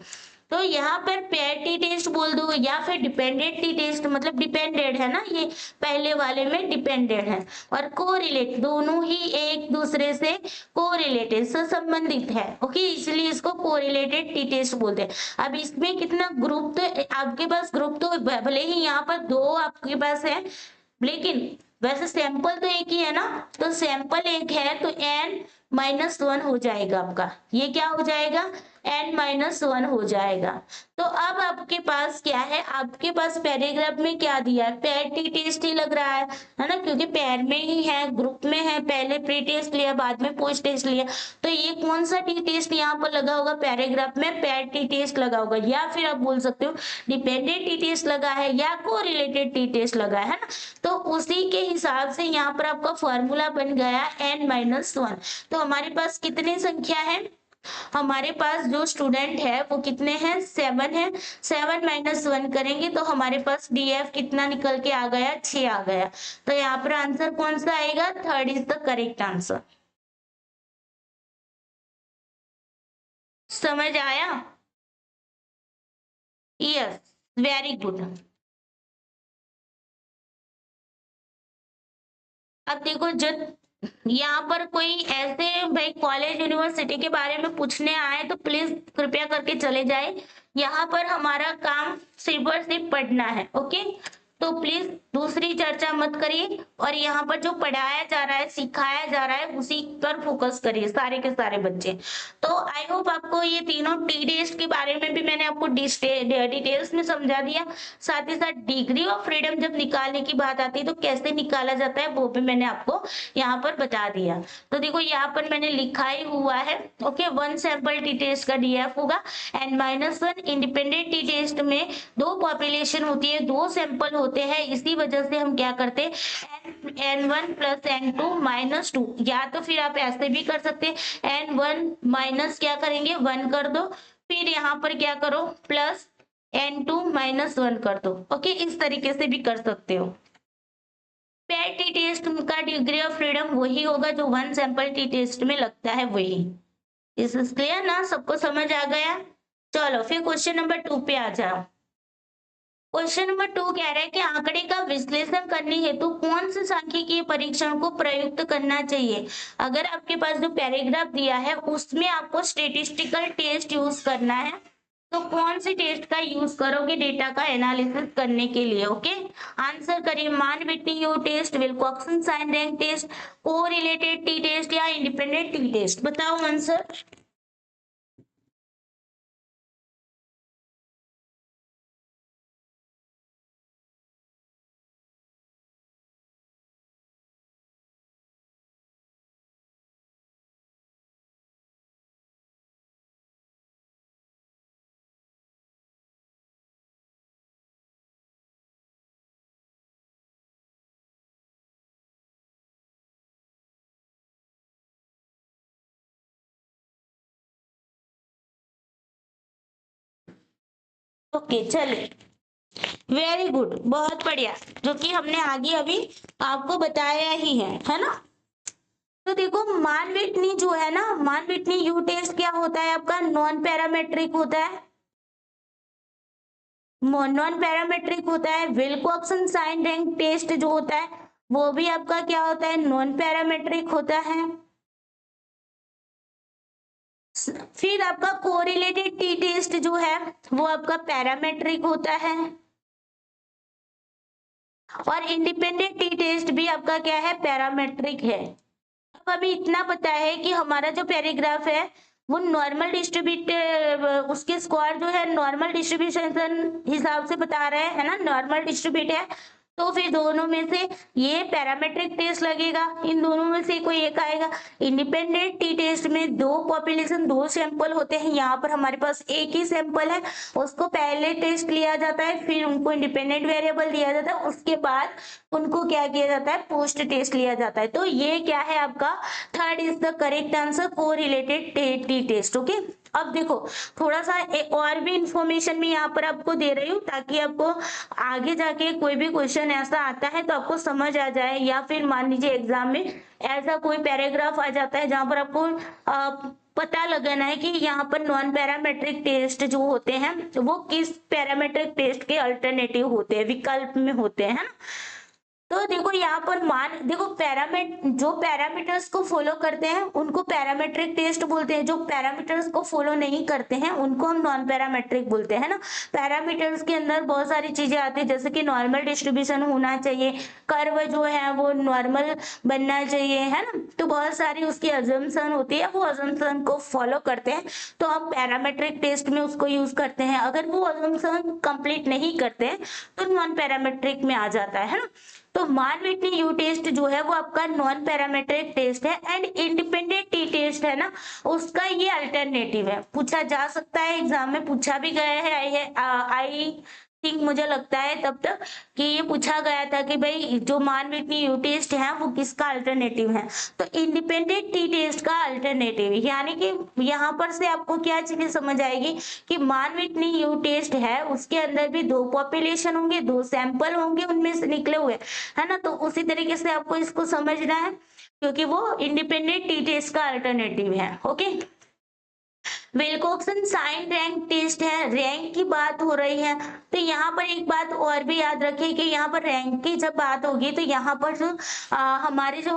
तो यहाँ पर पेयर टी टेस्ट बोल दो, या फिर डिपेंडेंट टी टेस्ट, मतलब डिपेंडेंट है ना, ये पहले वाले में डिपेंडेंट है, और कोरिलेट, दोनों ही एक दूसरे से कोरिलेटेड, संबंधित है। ओके, इसलिए इसको कोरिलेटेड टी टेस्ट बोलते हैं। अब इसमें कितना ग्रुप, तो आपके पास ग्रुप तो भले ही यहाँ पर 2 आपके पास है, लेकिन वैसे सैंपल तो एक ही है ना। तो सैंपल एक है, तो N-1 हो जाएगा आपका। ये क्या हो जाएगा? N-1 हो जाएगा। तो अब आपके पास क्या है? आपके पास पैराग्राफ में क्या दिया है? पेयर टी टेस्ट ही लग रहा है ना, क्योंकि पेयर में ही है, ग्रुप में है, पहले प्री टेस्ट लिया, बाद में पोस्ट टेस्ट लिया। तो ये कौन सा टी टेस्ट यहाँ पर लगा होगा? पैराग्राफ में पेयर टी टेस्ट लगा होगा, या फिर आप बोल सकते हो डिपेंडेंट टी टेस्ट लगा है, या कोरिलेटेड टी टेस्ट लगा है ना। तो उसी के हिसाब से यहाँ पर आपका फॉर्मूला बन गया N-1। तो हमारे पास कितनी संख्या है? हमारे पास जो स्टूडेंट है वो कितने हैं? 7 है। 7-1 करेंगे तो हमारे पास डीएफ कितना निकल के आ गया? 6 आ गया। तो यहाँ पर आंसर कौन सा आएगा? 3rd is the correct answer. समझ आया? Yes, very good. अब देखो, जब यहाँ पर कोई ऐसे भाई कॉलेज यूनिवर्सिटी के बारे में पूछने आए तो प्लीज कृपया करके चले जाए। यहाँ पर हमारा काम सिर्फ और सिर्फ पढ़ना है। ओके, तो प्लीज दूसरी चर्चा मत करिए, और यहाँ पर जो पढ़ाया जा रहा है, सिखाया जा रहा है, उसी पर फोकस करिए सारे के सारे बच्चे। तो आई होप आपको ये तीनों टी टेस्ट के बारे में भी मैंने आपको डिटेल्स में समझा दिया। साथ ही साथ डिग्री ऑफ फ्रीडम जब निकालने की बात आती है तो कैसे निकाला जाता है वो भी मैंने आपको यहाँ पर बता दिया। तो देखो, यहाँ पर मैंने लिखा ही हुआ है। ओके, 1 सैंपल टी टेस्ट का डीएफ होगा N-1। इंडिपेंडेंट टी टेस्ट में 2 पॉपुलेशन होती है, 2 सैंपल होते हैं, इसी वजह से हम क्या करते हैं? N-1 प्लस N2 माइनस 2, या तो फिर आप ऐसे भी कर सकते हैं, N-1 माइनस क्या करेंगे? 1 कर दो, फिर यहाँ पर क्या करो? प्लस N2 माइनस 1 कर दो। ओके, इस तरीके से भी कर सकते हो। पेयर टी टेस्ट का डिग्री ऑफ फ्रीडम वही होगा जो 1 सैंपल टी टेस्ट में लगता है, वही। इस क्लियर ना? सबको समझ आ गया? चलो फिर क्वेश्चन नंबर 2 पे आ जाओ। क्वेश्चन नंबर 2 कह रहा है कि आंकड़े का विश्लेषण करने हेतु कौन से सांख्यिकीय परीक्षण को प्रयुक्त करना चाहिए। अगर आपके पास जो पैराग्राफ दिया है उसमें आपको स्टेटिस्टिकल टेस्ट यूज करना है, तो कौन सी टेस्ट का यूज करोगे डेटा का एनालिसिस करने के लिए? ओके, आंसर करिए, Mann Whitney U test, Wilcoxon sign rank test, correlated T test या इंडिपेंडेंट टी टेस्ट, बताओ आंसर। ओके चलिए, वेरी गुड, बहुत बढ़िया, जो कि हमने आगे अभी आपको बताया ही है ना। तो देखो मान विटनी जो है ना, मान विटनी यू टेस्ट क्या होता है आपका, नॉन पैरामेट्रिक होता है, नॉन पैरामेट्रिक होता है। विल्कोक्सन साइन रैंक टेस्ट जो होता है वो भी आपका क्या होता है, नॉन पैरामेट्रिक होता है। फिर आपका कोरिलेटेड टी टेस्ट जो है वो आपका पैरामेट्रिक होता है, और इंडिपेंडेंट टी टेस्ट भी आपका क्या है, पैरामेट्रिक है। अब अभी इतना पता है कि हमारा जो पैराग्राफ है वो नॉर्मल डिस्ट्रीब्यूट, उसके स्क्वायर जो है नॉर्मल डिस्ट्रीब्यूशन हिसाब से बता रहे हैं, है ना, नॉर्मल डिस्ट्रीब्यूट है। तो फिर दोनों में से ये पैरामेट्रिक टेस्ट लगेगा, इन दोनों में से कोई एक आएगा। इंडिपेंडेंट टी टेस्ट में दो पॉपुलेशन, दो सैंपल होते हैं, यहाँ पर हमारे पास एक ही सैंपल है, उसको पहले टेस्ट लिया जाता है, फिर उनको इंडिपेंडेंट वेरिएबल दिया जाता है, उसके बाद उनको क्या किया जाता है, पोस्ट टेस्ट लिया जाता है। तो ये क्या है आपका, third is the correct answer, correlated T test. Okay, अब देखो थोड़ा सा और भी इंफॉर्मेशन मैं यहाँ पर आपको दे रही हूँ, ताकि आपको आगे जाके कोई भी क्वेश्चन ऐसा आता है तो आपको समझ आ जाए, या फिर मान लीजिए एग्जाम में ऐसा कोई पैराग्राफ आ जाता है जहां पर आपको पता लगाना है कि यहाँ पर नॉन पैरामेट्रिक टेस्ट जो होते हैं वो किस पैरामेट्रिक टेस्ट के अल्टरनेटिव होते हैं, विकल्प में होते हैं, है ना। तो देखो यहाँ पर मान देखो, जो पैरामीटर्स को फॉलो करते हैं उनको पैरामेट्रिक टेस्ट बोलते हैं, जो पैरामीटर्स को फॉलो नहीं करते हैं उनको हम नॉन पैरामेट्रिक बोलते हैं ना। पैरामीटर्स के अंदर बहुत सारी चीजें आती है, जैसे कि नॉर्मल डिस्ट्रीब्यूशन होना चाहिए, कर्व जो है वो नॉर्मल बनना चाहिए, है ना। तो बहुत सारी उसकी अजम्पशन होती है, वो अजम्पशन को फॉलो करते हैं तो हम पैरामेट्रिक टेस्ट में उसको यूज करते हैं। अगर वो अजम्पशन कंप्लीट नहीं करते हैं तो नॉन पैरामेट्रिक में आ जाता है ना। तो मान विटनी यू टेस्ट जो है वो आपका नॉन पैरामेट्रिक टेस्ट है, एंड इंडिपेंडेंट टी टेस्ट है ना, उसका ये अल्टरनेटिव है, पूछा जा सकता है, एग्जाम में पूछा भी गया है। आई थिंक मुझे लगता है तब तक कि ये पूछा गया था कि भाई जो मान विटनी यू टेस्ट है वो किसका अल्टरनेटिव है, तो इंडिपेंडेंट टी टेस्ट का अल्टरनेटिव, यानी कि यहाँ पर से आपको क्या चीजें समझ आएगी कि मान विटनी यू टेस्ट है उसके अंदर भी दो पॉपुलेशन होंगे, दो सैंपल होंगे उनमें से निकले हुए, है ना। तो उसी तरीके से आपको इसको समझना है, क्योंकि वो इंडिपेंडेंट टी टेस्ट का अल्टरनेटिव है। ओके, विल्कोक्सन साइन रैंक टेस्ट है, रैंक की बात हो रही है, तो यहाँ पर एक बात और भी याद रखिए कि यहाँ पर रैंक की जब बात होगी तो यहाँ पर जो हमारे जो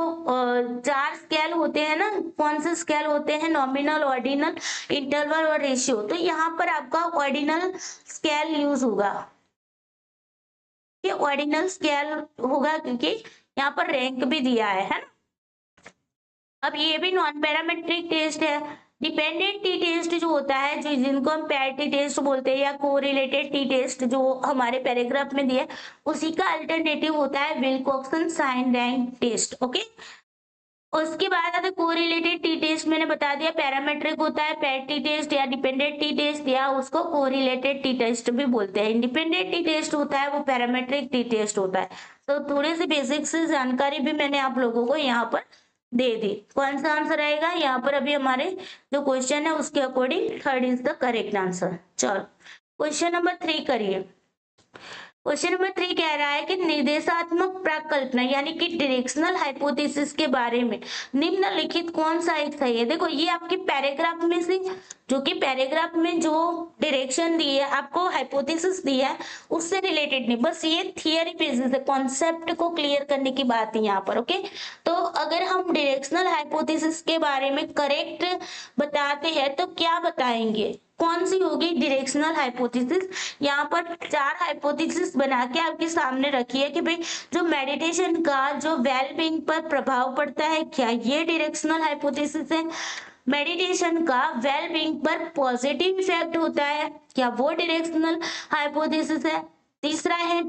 चार स्केल होते हैं ना, कौन से स्केल होते हैं, नॉमिनल, ऑर्डिनल, इंटरवल और रेशियो, तो यहाँ पर आपका ऑर्डिनल स्केल यूज होगा, ऑर्डिनल स्केल होगा, क्योंकि यहाँ पर रैंक भी दिया है ना। अब ये भी नॉन पैरामेट्रिक टेस्ट है। डिपेंडेंट टी टेस्ट जो होता है, जो जिनको हम पैर टी टेस्ट बोलते हैं, या कोरिलेटेड टी टेस्ट जो हमारे पैराग्राफ में दिया, उसी का अल्टरनेटिव होता है विल्कोक्सन साइन रैंक टेस्ट। ओके, उसके बाद आता है कोरिलेटेड टी टेस्ट, मैंने बता दिया पैरामेट्रिक होता है, पैर टी टेस्ट या डिपेंडेंट टी टेस्ट, या उसको कोरिलेटेड टी टेस्ट भी बोलते हैं। इंडिपेंडेंट टी टेस्ट होता है वो पैरामेट्रिक टी टेस्ट होता है। तो थोड़ी सी बेसिक से जानकारी भी मैंने आप लोगों को यहाँ पर दे दी। कौन सा आंसर आएगा यहाँ पर, अभी हमारे जो क्वेश्चन है उसके according third is the correct answer. चलो क्वेश्चन नंबर 3 करिए। क्वेश्चन नंबर 3 कह रहा है कि निर्देशात्मक प्राकल्पना यानी कि डायरेक्शनल हाइपोथेसिस के बारे में निम्नलिखित कौन सा एक सही है। देखो ये आपके पैराग्राफ में से, जो कि पैराग्राफ में जो डायरेक्शन दी है, आपको हाइपोथेसिस दी है, उससे रिलेटेड नहीं, बस ये थियरी बेसिस है, कॉन्सेप्ट को क्लियर करने की बात है यहाँ पर। ओके, तो अगर हम डायरेक्शनल हाइपोथेसिस के बारे में करेक्ट बताते हैं तो क्या बताएंगे, कौन सी होगी? Directional hypothesis. यहाँ पर 4 हाइपोथेसिस बना के आपके सामने रखी है कि भाई जो मेडिटेशन का जो वेल बीइंग पर प्रभाव पड़ता है, क्या ये डायरेक्शनल हाइपोथेसिस है? मेडिटेशन का वेल बीइंग पर पॉजिटिव इफेक्ट होता है, क्या वो डायरेक्शनल हाइपोथेसिस है? तीसरा है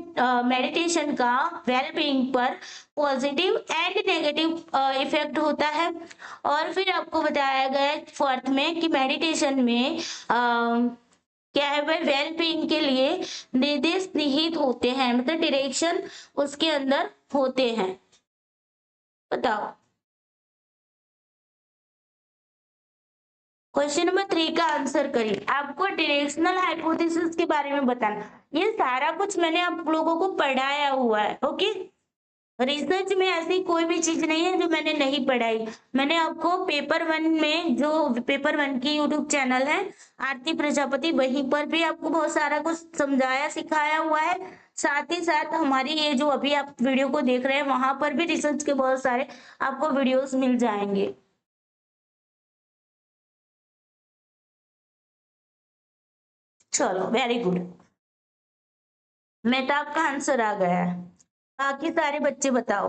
मेडिटेशन का वेल बीइंग पर पॉजिटिव एंड नेगेटिव इफेक्ट होता है। और फिर आपको बताया गया है फोर्थ में कि मेडिटेशन में क्या है वह वेल बीइंग के लिए निर्देश निहित होते हैं, मतलब डायरेक्शन उसके अंदर होते हैं। बताओ। क्वेश्चन नंबर 3 का आंसर करिए। आपको डायरेक्शनल हाइपोथेसिस के बारे में बताना। ये सारा कुछ मैंने आप लोगों को पढ़ाया हुआ है। ओके, रिसर्च में ऐसी कोई भी चीज नहीं है जो मैंने नहीं पढ़ाई। मैंने आपको पेपर 1 में, जो पेपर 1 की यूट्यूब चैनल है आरती प्रजापति, वहीं पर भी आपको बहुत सारा कुछ समझाया सिखाया हुआ है। साथ ही साथ हमारी ये जो अभी आप वीडियो को देख रहे हैं वहां पर भी रिसर्च के बहुत सारे आपको वीडियोस मिल जाएंगे। चलो, वेरी गुड। मेहताब का आंसर आ गया है। बाकी सारे बच्चे बताओ।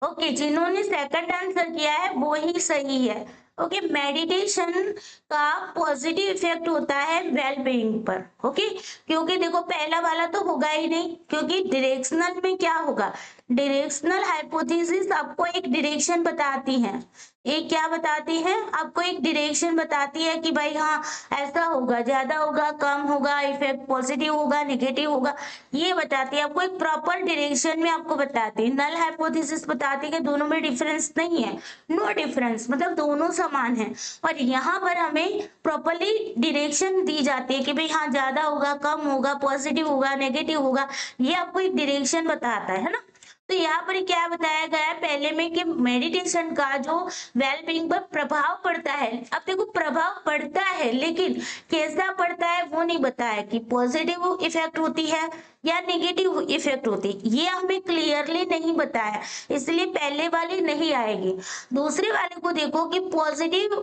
ओके, जिन्होंने सेकंड आंसर किया है वो ही सही है। ओके, मेडिटेशन का पॉजिटिव इफेक्ट होता है वेल बीइंग पर। ओके, क्योंकि देखो पहला वाला तो होगा ही नहीं, क्योंकि डायरेक्शनल में क्या होगा? डायरेक्शनल हाइपोथेसिस आपको एक डायरेक्शन बताती है। एक क्या बताती है? आपको एक डायरेक्शन बताती है कि भाई हाँ ऐसा होगा, ज्यादा होगा, कम होगा, इफेक्ट पॉजिटिव होगा, नेगेटिव होगा, ये बताती है। आपको एक प्रॉपर डायरेक्शन में आपको बताती है। नल हाइपोथेसिस बताती है कि दोनों में डिफरेंस नहीं है, नो डिफरेंस, मतलब दोनों समान है। और यहाँ पर हमें प्रॉपरली डायरेक्शन दी जाती है कि भाई हाँ ज्यादा होगा, कम होगा, पॉजिटिव होगा, नेगेटिव होगा, ये आपको एक डायरेक्शन बताता है ना। तो यहाँ पर क्या बताया गया है पहले में कि मेडिटेशन का जो वेल बीइंग पर प्रभाव पड़ता है। अब देखो प्रभाव पड़ता है लेकिन कैसा पड़ता है वो नहीं बताया, कि पॉजिटिव इफेक्ट होती है या नेगेटिव इफेक्ट होती है, ये हमें क्लियरली नहीं बताया, इसलिए पहले वाली नहीं आएगी। दूसरे वाले को देखो कि पॉजिटिव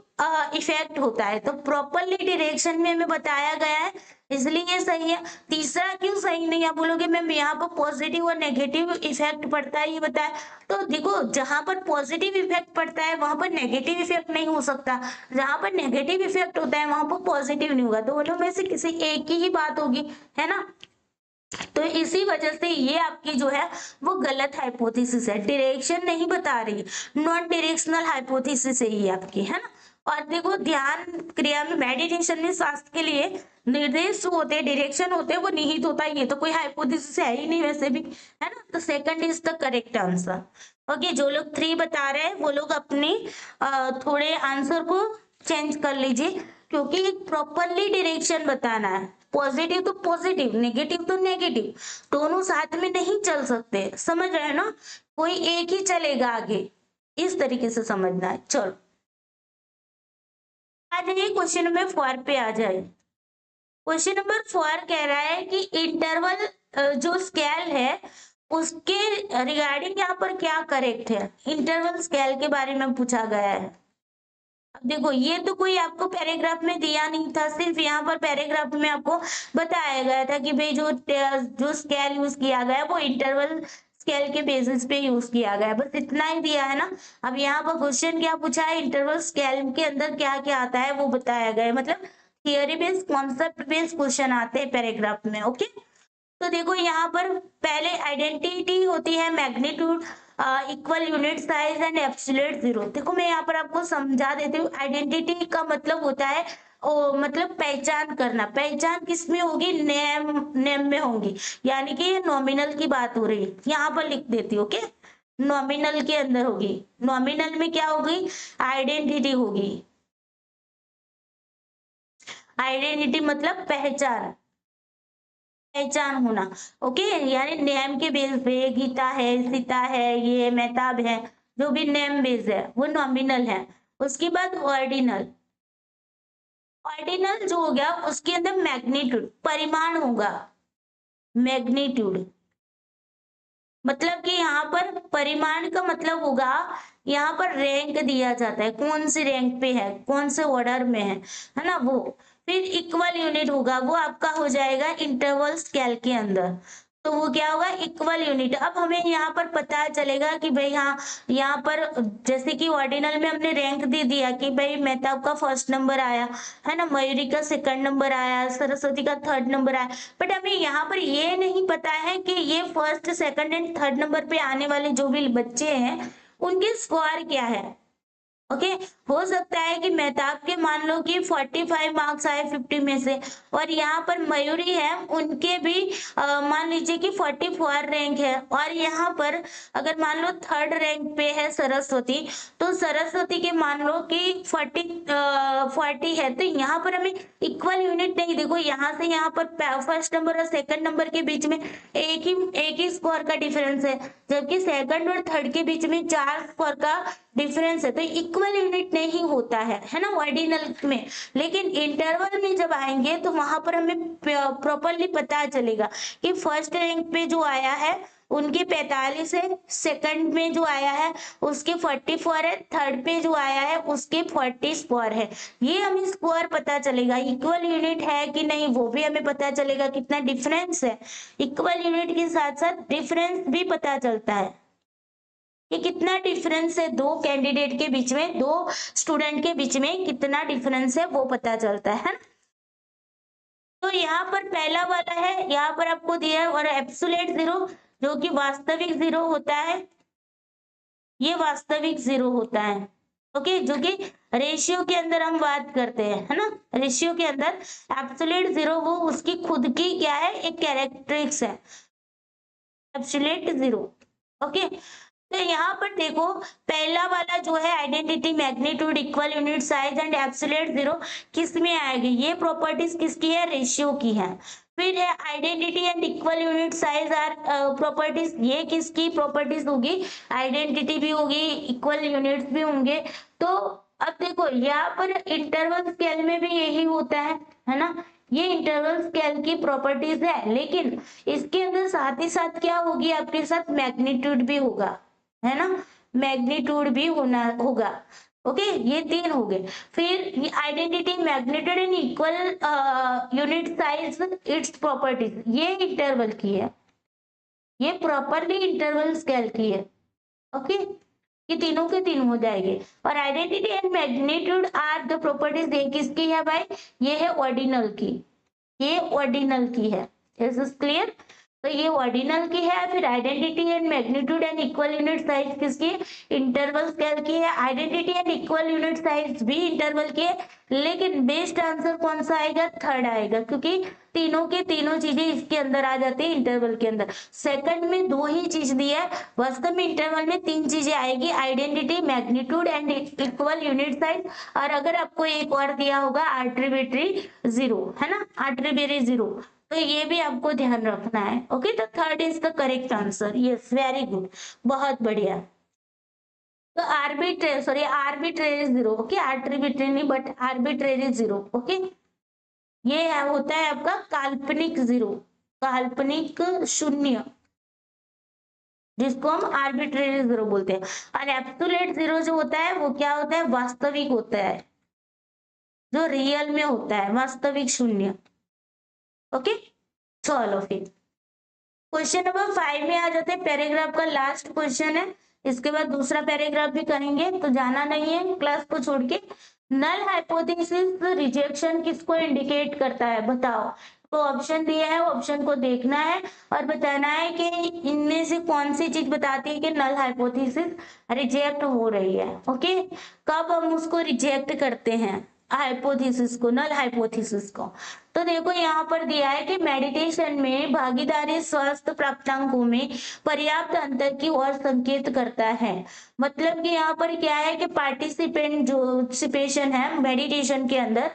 इफेक्ट होता है, तो प्रॉपरली डायरेक्शन में हमें बताया गया है, इसलिए ये सही है। तीसरा क्यों सही नहीं? आप बोलोगे मैम यहाँ पर पॉजिटिव और नेगेटिव इफेक्ट पड़ता है, ये बताया। तो देखो जहां पर पॉजिटिव इफेक्ट पड़ता है वहां पर नेगेटिव इफेक्ट नहीं हो सकता, जहां पर नेगेटिव इफेक्ट होता है वहां पर पॉजिटिव नहीं होगा, तो दोनों में से किसी एक की ही बात होगी, है ना। तो इसी वजह से ये आपकी जो है वो गलत हाइपोथेसिस है, डायरेक्शन नहीं बता रही, नॉन डायरेक्शनल हाइपोथेसिस है ये आपकी, है ना। और देखो ध्यान क्रिया में, मेडिटेशन में स्वास्थ्य के लिए निर्देश जो होते हैं, डायरेक्शन होते हैं, वो निहित होता है, ये तो कोई हाइपोथेसिस है ही नहीं वैसे भी, है ना। तो second is the correct answer. Okay, जो लोग 3 बता रहे हैं वो लोग अपनी थोड़े आंसर को चेंज कर लीजिए, क्योंकि प्रॉपरली डायरेक्शन बताना है। पॉजिटिव तो पॉजिटिव, नेगेटिव तो नेगेटिव, दोनों साथ में नहीं चल सकते, समझ रहे हैं ना। कोई एक ही चलेगा आगे, इस तरीके से समझना है। चलो आ जाइए क्वेश्चन नंबर 4 पे आ जाए। क्वेश्चन नंबर 4 कह रहा है कि इंटरवल जो स्केल है उसके रिगार्डिंग यहाँ पर क्या करेक्ट है? इंटरवल स्केल के बारे में पूछा गया है। अब देखो ये तो कोई आपको पैराग्राफ में दिया नहीं था, सिर्फ यहाँ पर पैराग्राफ में आपको बताया गया था कि भाई जो स्केल यूज किया गया वो इंटरवल स्केल के बेसिस पे यूज किया गया है, बस इतना ही दिया है ना। अब यहाँ पर क्वेश्चन क्या पूछा है? इंटरवल स्केल के अंदर क्या क्या आता है वो बताया गया है, मतलब theory based concept based question आते हैं पैराग्राफ में। ओके, तो देखो यहाँ पर पहले आइडेंटिटी होती है, magnitude, equal unit size and absolute zero. देखो मैं यहाँ पर आपको समझा देती हूँ। आइडेंटिटी का मतलब होता है मतलब पहचान करना। पहचान किस में होगी? नेम, नेम में होगी, यानी कि ये नॉमिनल की बात हो रही है, यहाँ पर लिख देती हूँ। ओके, नॉमिनल के अंदर होगी, नॉमिनल में क्या होगी? आइडेंटिटी होगी। आइडेंटिटी मतलब पहचान, पहचान होना। ओके, यानी नेम के बेस पे गीता है, सीता है, ये मेहताब है, जो भी नेम बेस है वो नॉमिनल है। उसके बाद ऑर्डिनल, ऑर्डिनल जो हो गया उसके अंदर मैग्नीट्यूड, परिमाण होगा, मैग्नीट्यूड। मतलब कि यहाँ पर परिमाण का मतलब होगा यहाँ पर रैंक दिया जाता है, कौन सी रैंक पे है, कौन से ऑर्डर में है ना वो। फिर इक्वल यूनिट होगा, वो आपका हो जाएगा इंटरवल स्केल के अंदर। तो वो क्या होगा, इक्वल यूनिट। अब हमें यहाँ पर पता चलेगा कि भाई हाँ, यहाँ पर जैसे कि ऑर्डिनल में हमने रैंक दे दिया कि भाई मेहताब का फर्स्ट नंबर आया है ना, मयूरी का सेकंड नंबर आया, सरस्वती का थर्ड नंबर आया। बट हमें यहाँ पर ये नहीं पता है कि ये first second and third number पे आने वाले जो भी बच्चे हैं उनके स्कोर क्या है। ओके, हो सकता है कि मेहताब के मान लो कि 45 मार्क्स आए 50 में से, और यहाँ पर मयूरी है उनके भी मान लीजिए कि 44 रैंक है, और यहाँ पर अगर मान लो थर्ड रैंक पे है सरस्वती, तो सरस्वती के मान लो कि 40 है। तो यहाँ पर हमें इक्वल यूनिट नहीं, देखो यहाँ से यहाँ पर फर्स्ट नंबर और सेकंड नंबर के बीच में एक ही स्कोर का डिफरेंस है, जबकि सेकंड और थर्ड के बीच में 4 स्कोर का डिफरेंस है। तो इक्वल यूनिट नहीं होता है ना ऑर्डिनल में। लेकिन इंटरवल में जब आएंगे तो वहां पर हमें प्रॉपरली पता चलेगा कि फर्स्ट रैंक पे जो आया है उनके 45 है, सेकंड में जो आया है उसके 44 है, थर्ड पे जो आया है उसके 40 स्कोर है। ये हमें स्कोर पता चलेगा। इक्वल यूनिट है कि नहीं वो भी हमें पता चलेगा, कितना डिफरेंस है। इक्वल यूनिट के साथ साथ डिफरेंस भी पता चलता है कि कितना डिफरेंस है दो कैंडिडेट के बीच में, दो स्टूडेंट के बीच में कितना डिफरेंस है वो पता चलता है। तो यहाँ पर पहला वाला है, यहाँ पर आपको दिया है, और एब्सोल्यूट जीरो जो कि वास्तविक जीरो होता है, ये वास्तविक जीरो होता है। ओके, जो कि रेशियो के अंदर हम बात करते हैं, है ना, रेशियो के अंदर एब्सोल्यूट जीरो वो उसकी खुद की क्या है, एक कैरेक्टरिस्टिक्स है एब्सोल्यूट जीरो। ओके, तो यहाँ पर देखो पहला वाला जो है identity, magnitude, equal unit, size and absolute zero किस में आएगी, ये प्रॉपर्टीज किसकी है, रेशियो की है। फिर है identity and equal unit size are properties, ये किसकी प्रॉपर्टीज होगी, आइडेंटिटी भी होगी, इक्वल यूनिट्स भी होंगे। तो अब देखो यहाँ पर इंटरवल स्केल में भी यही होता है ना, ये इंटरवल स्केल की प्रॉपर्टीज है। लेकिन इसके अंदर साथ ही साथ क्या होगी, आपके साथ मैग्नीट्यूड भी होगा, है ना, मैग्नीट्यूड भी होना होगा। ओके, ये तीन हो गए। फिर identity, magnitude and equal unit size, its properties, ये इंटरवल की है, ये प्रॉपरली इंटरवल स्केल की है। ओके, ये तीनों के तीन हो जाएंगे। और identity and magnitude are the properties, ये किसकी है भाई, ये है ऑर्डिनल की, ये ऑर्डिनल की है। इज दिस क्लियर, तो ये ऑर्डिनल की है। फिर identity and magnitude and equal unit size किसकी, इंटरवल स्केल की है। Identity and equal unit size भी इंटरवल की है, लेकिन बेस्ट आंसर कौन सा आएगा, थर्ड आएगा, क्योंकि तीनों के तीनों चीजें इसके अंदर आ जाती है इंटरवल के अंदर। सेकंड में दो ही चीज दी है, वास्तव में इंटरवल में तीन चीजें आएगी, identity, magnitude and equal unit size. और अगर आपको एक और दिया होगा आर्बिट्रेरी जीरो, है ना, आर्बिट्रेरी जीरो, तो ये भी आपको ध्यान रखना है। ओके, तो third is the correct answer. Yes, very good, बहुत बढ़िया। तो आर्बिट्रेरी जीरो, ओके, आर्बिट्रेरी नहीं बट आर्बिट्रेरी जीरो। ओके, ये होता है आपका काल्पनिक जीरो, काल्पनिक शून्य, जिसको हम आर्बिट्रेरी जीरो बोलते हैं। और एब्सोल्यूट जीरो जो होता है वो क्या होता है, वास्तविक होता है, जो रियल में होता है, वास्तविक शून्य। ओके, चलो फिर क्वेश्चन नंबर 5 में आ जाते हैं। पैराग्राफ का लास्ट क्वेश्चन है, इसके बाद दूसरा पैराग्राफ भी करेंगे, तो जाना नहीं है क्लास को छोड़ के। नल हाइपोथेसिस रिजेक्शन किसको इंडिकेट करता है, बताओ। तो ऑप्शन दिया है, ऑप्शन को देखना है और बताना है कि इनमें से कौन सी चीज बताती है कि नल हाइपोथेसिस रिजेक्ट हो रही है। ओके, कब हम उसको रिजेक्ट करते हैं, हाइपोथेसिस को, नल हाइपोथेसिस को। तो देखो यहाँ पर दिया है कि मेडिटेशन में भागीदारी स्वास्थ्य प्राप्तांकों में पर्याप्त अंतर की ओर संकेत करता है। मतलब कि यहाँ पर क्या है कि पार्टिसिपेंट जो पार्टिसिपेशन है मेडिटेशन के अंदर,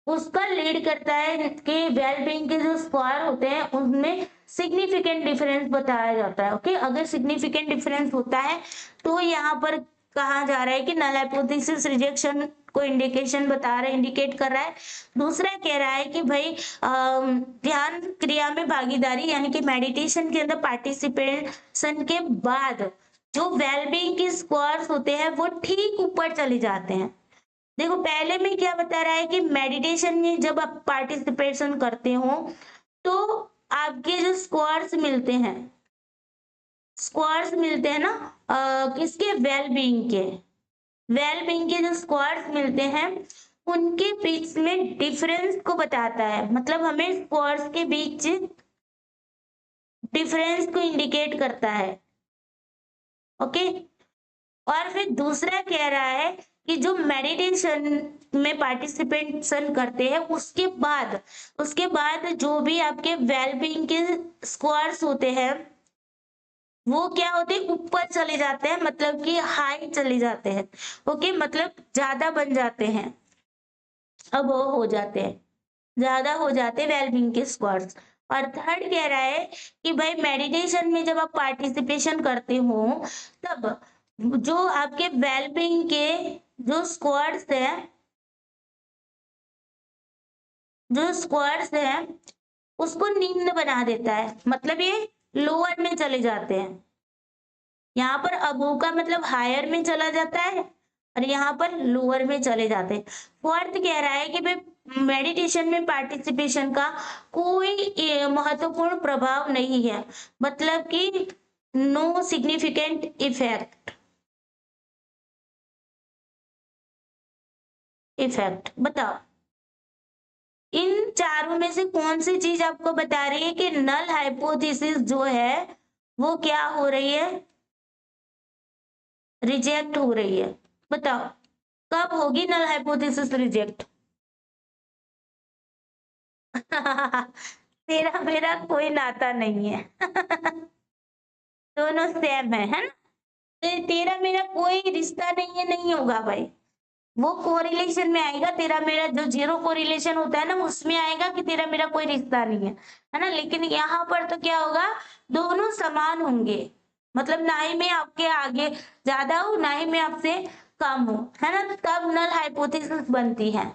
उसका लीड करता है कि वेलबींग के जो स्कोर होते हैं उनमें सिग्निफिकेंट डिफरेंस बताया जाता है। ओके, अगर सिग्निफिकेंट डिफरेंस होता है तो यहाँ पर कहा जा रहा है कि नल हाइपोथेसिस रिजेक्शन को इंडिकेशन बता रहा है, इंडिकेट कर रहा है। दूसरा कह रहा है कि भाई ध्यान क्रिया में भागीदारी यानी कि मेडिटेशन के अंदर पार्टिसिपेशन के बाद जो वेलबींग के स्कोर्स होते हैं वो ठीक ऊपर चले जाते हैं। देखो पहले में क्या बता रहा है कि मेडिटेशन में जब आप पार्टिसिपेशन करते हो तो आपके जो स्कोर्स मिलते हैं ना, किसके, वेलबींग के जो स्कोर्स मिलते हैं उनके बीच में डिफरेंस को बताता है, मतलब हमें स्कोर्स के बीच डिफरेंस को इंडिकेट करता है। ओके, और फिर दूसरा कह रहा है कि जो मेडिटेशन में पार्टिसिपेशन करते हैं उसके बाद जो भी आपके वेलबींग के स्कोर्स होते हैं वो क्या होते हैं, ऊपर चले जाते हैं, मतलब कि हाई चले जाते हैं। ओके, मतलब ज्यादा बन जाते हैं, अब वो हो जाते हैं, ज्यादा हो जाते हैं वेलबींग के स्कोर्स। और थर्ड कह रहा है कि भाई मेडिटेशन में जब आप पार्टिसिपेशन करते हो तब जो आपके वेलबींग के जो स्कोर्स है उसको निम्न बना देता है, मतलब ये लोअर में चले जाते हैं। यहाँ पर अबोव का मतलब हायर में चला जाता है और यहाँ पर लोअर में चले जाते हैं। फोर्थ कह रहा है कि भाई मेडिटेशन में पार्टिसिपेशन का कोई महत्वपूर्ण प्रभाव नहीं है, मतलब कि नो सिग्निफिकेंट इफेक्ट। बताओ इन चारों में से कौन सी चीज आपको बता रही है कि नल हाइपोथेसिस जो है वो क्या हो रही है, रिजेक्ट हो रही है। बताओ कब होगी नल हाइपोथेसिस रिजेक्ट? तेरा मेरा कोई नाता नहीं है। दोनों सेम है ना? तेरा मेरा कोई रिश्ता नहीं है, नहीं होगा भाई, वो कोरिलेशन में आएगा। तेरा मेरा जो जीरो कोरिलेशन होता है ना उसमें आएगा कि तेरा मेरा कोई रिश्ता नहीं है ना। लेकिन यहाँ पर तो क्या होगा, दोनों समान होंगे, मतलब ना ही मैं आपके आगे ज्यादा हूँ ना ही मैं आपसे कम हूँ, है ना, तब नल हाइपोथेसिस बनती है।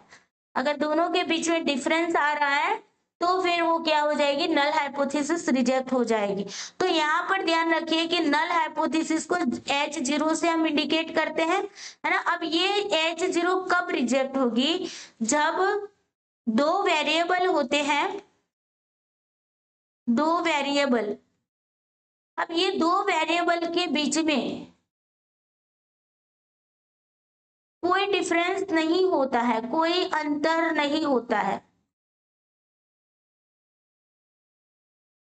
अगर दोनों के बीच में डिफरेंस आ रहा है तो फिर वो क्या हो जाएगी, नल हाइपोथेसिस रिजेक्ट हो जाएगी। तो यहाँ पर ध्यान रखिए कि नल हाइपोथेसिस को H0 से हम इंडिकेट करते हैं, है ना। अब ये H0 कब रिजेक्ट होगी, जब दो वेरिएबल होते हैं, दो वेरिएबल, अब ये दो वेरिएबल के बीच में कोई डिफरेंस नहीं होता है, कोई अंतर नहीं होता है,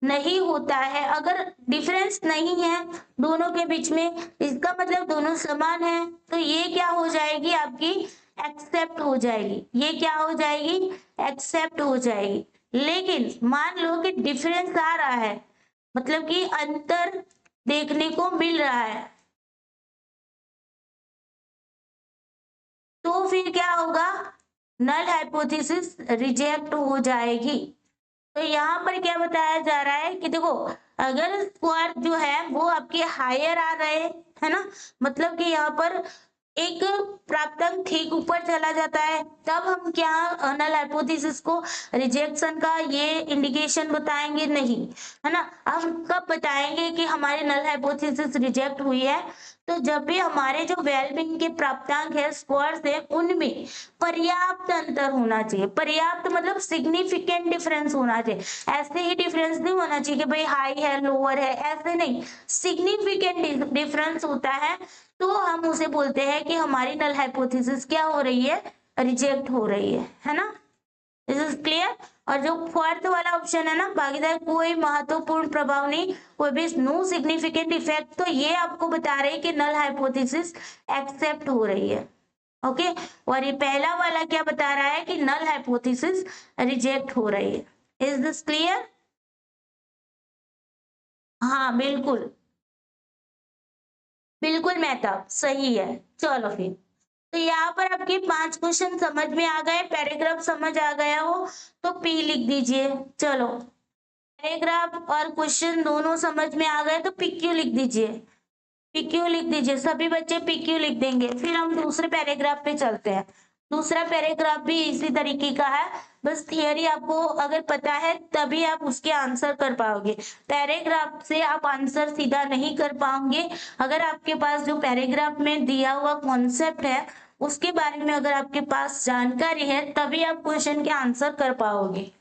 नहीं होता है। अगर डिफरेंस नहीं है दोनों के बीच में, इसका मतलब दोनों समान है, तो ये क्या हो जाएगी आपकी, एक्सेप्ट हो जाएगी। ये क्या हो जाएगी, एक्सेप्ट हो जाएगी। लेकिन मान लो कि डिफरेंस आ रहा है, मतलब कि अंतर देखने को मिल रहा है, तो फिर क्या होगा, नल हाइपोथेसिस रिजेक्ट हो जाएगी। तो यहाँ पर क्या बताया जा रहा है कि देखो अगर स्क्वायर जो है वो आपके हायर आ रहे है ना, मतलब कि यहाँ पर एक प्राप्तांक ठीक ऊपर चला जाता है, तब हम क्या नल हाइपोथेसिस को रिजेक्शन का ये इंडिकेशन बताएंगे, नहीं, है ना। हम कब बताएंगे कि हमारी नल हाइपोथेसिस रिजेक्ट हुई है, तो जब भी हमारे जो वेलबींग के प्राप्तांक है, स्कोर्स है, उनमें पर्याप्त अंतर होना चाहिए। पर्याप्त मतलब सिग्निफिकेंट डिफरेंस होना चाहिए। ऐसे ही डिफरेंस नहीं होना चाहिए कि भाई हाई है लोअर है, ऐसे नहीं, सिग्निफिकेंट डिफरेंस होता है तो हम उसे बोलते हैं कि हमारी नल हाइपोथेसिस क्या हो रही है, रिजेक्ट हो रही है ना। This is clear. और जो फोर्थ वाला ऑप्शन है ना, भागीदार कोई महत्वपूर्ण प्रभाव नहीं, कोई भी नो सिग्निफिकेंट इफेक्ट, तो ये आपको बता रहे हैं कि नल हाइपोथेसिस एक्सेप्ट हो रही है। ओके, और ये पहला वाला क्या बता रहा है कि नल हाइपोथेसिस रिजेक्ट हो रही है। Is this clear? हाँ बिल्कुल, बिल्कुल मेहताब सही है। चलो फिर, तो यहाँ पर आपके 5 क्वेश्चन समझ में आ गए, पैराग्राफ समझ आ गया हो तो पी लिख दीजिए। चलो, पैराग्राफ और क्वेश्चन दोनों समझ में आ गए तो PQ लिख दीजिए, PQ लिख दीजिए, सभी बच्चे PQ लिख देंगे। फिर हम दूसरे पैराग्राफ पे चलते हैं। दूसरा पैराग्राफ भी इसी तरीके का है, बस थियरी आपको अगर पता है तभी आप उसके आंसर कर पाओगे। पैराग्राफ से आप आंसर सीधा नहीं कर पाओगे। अगर आपके पास जो पैराग्राफ में दिया हुआ कॉन्सेप्ट है उसके बारे में अगर आपके पास जानकारी है तभी आप क्वेश्चन के आंसर कर पाओगे।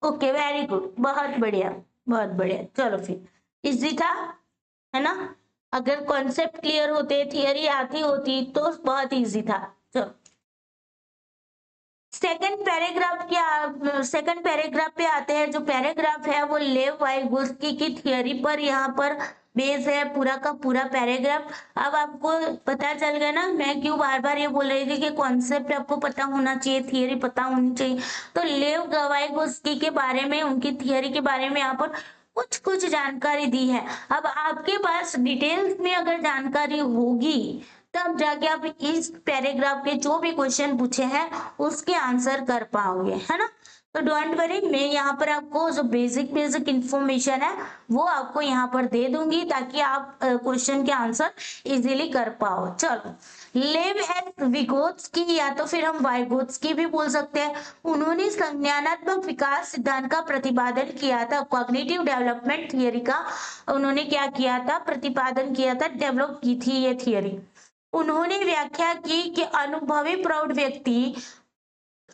ओके, वेरी गुड, बहुत बढ़िया, बहुत बढ़िया। चलो फिर, इजी था, है ना? अगर कॉन्सेप्ट क्लियर होते, थियरी आती होती तो बहुत इजी था। चलो, सेकंड पैराग्राफ पे आते हैं। जो पैराग्राफ है वो लेव वाइगोत्स्की की थियरी पर यहाँ पर बेस है पूरा का पूरा पैराग्राफ। अब आपको पता चल गया ना मैं क्यों बार बार ये बोल रही थी कि कॉन्सेप्ट आपको पता होना चाहिए, थियरी पता होनी चाहिए। तो लेव वाइगोत्स्की के बारे में, उनकी थियरी के बारे में यहाँ पर कुछ कुछ जानकारी दी है। अब आपके पास डिटेल्स में अगर जानकारी होगी तब जाके आप इस पैराग्राफ के जो भी क्वेश्चन पूछे हैं उसके आंसर कर पाओगे, है ना? तो डोंट वरी, मैं यहाँ पर आपको जो बेसिक बेसिक इंफॉर्मेशन है वो आपको यहाँ पर दे दूंगी ताकि आप क्वेश्चन के आंसर इजीली कर पाओ। चलो, लेव एस विगोत्स्की या तो फिर हम वाइगोत्स्की भी बोल सकते हैं, उन्होंने संज्ञानात्मक विकास सिद्धांत का प्रतिपादन किया था। कॉग्निटिव डेवलपमेंट थियरी का उन्होंने क्या किया था? प्रतिपादन किया था, डेवलप की थी ये थियरी। उन्होंने व्याख्या की कि अनुभवी प्रौढ़ व्यक्ति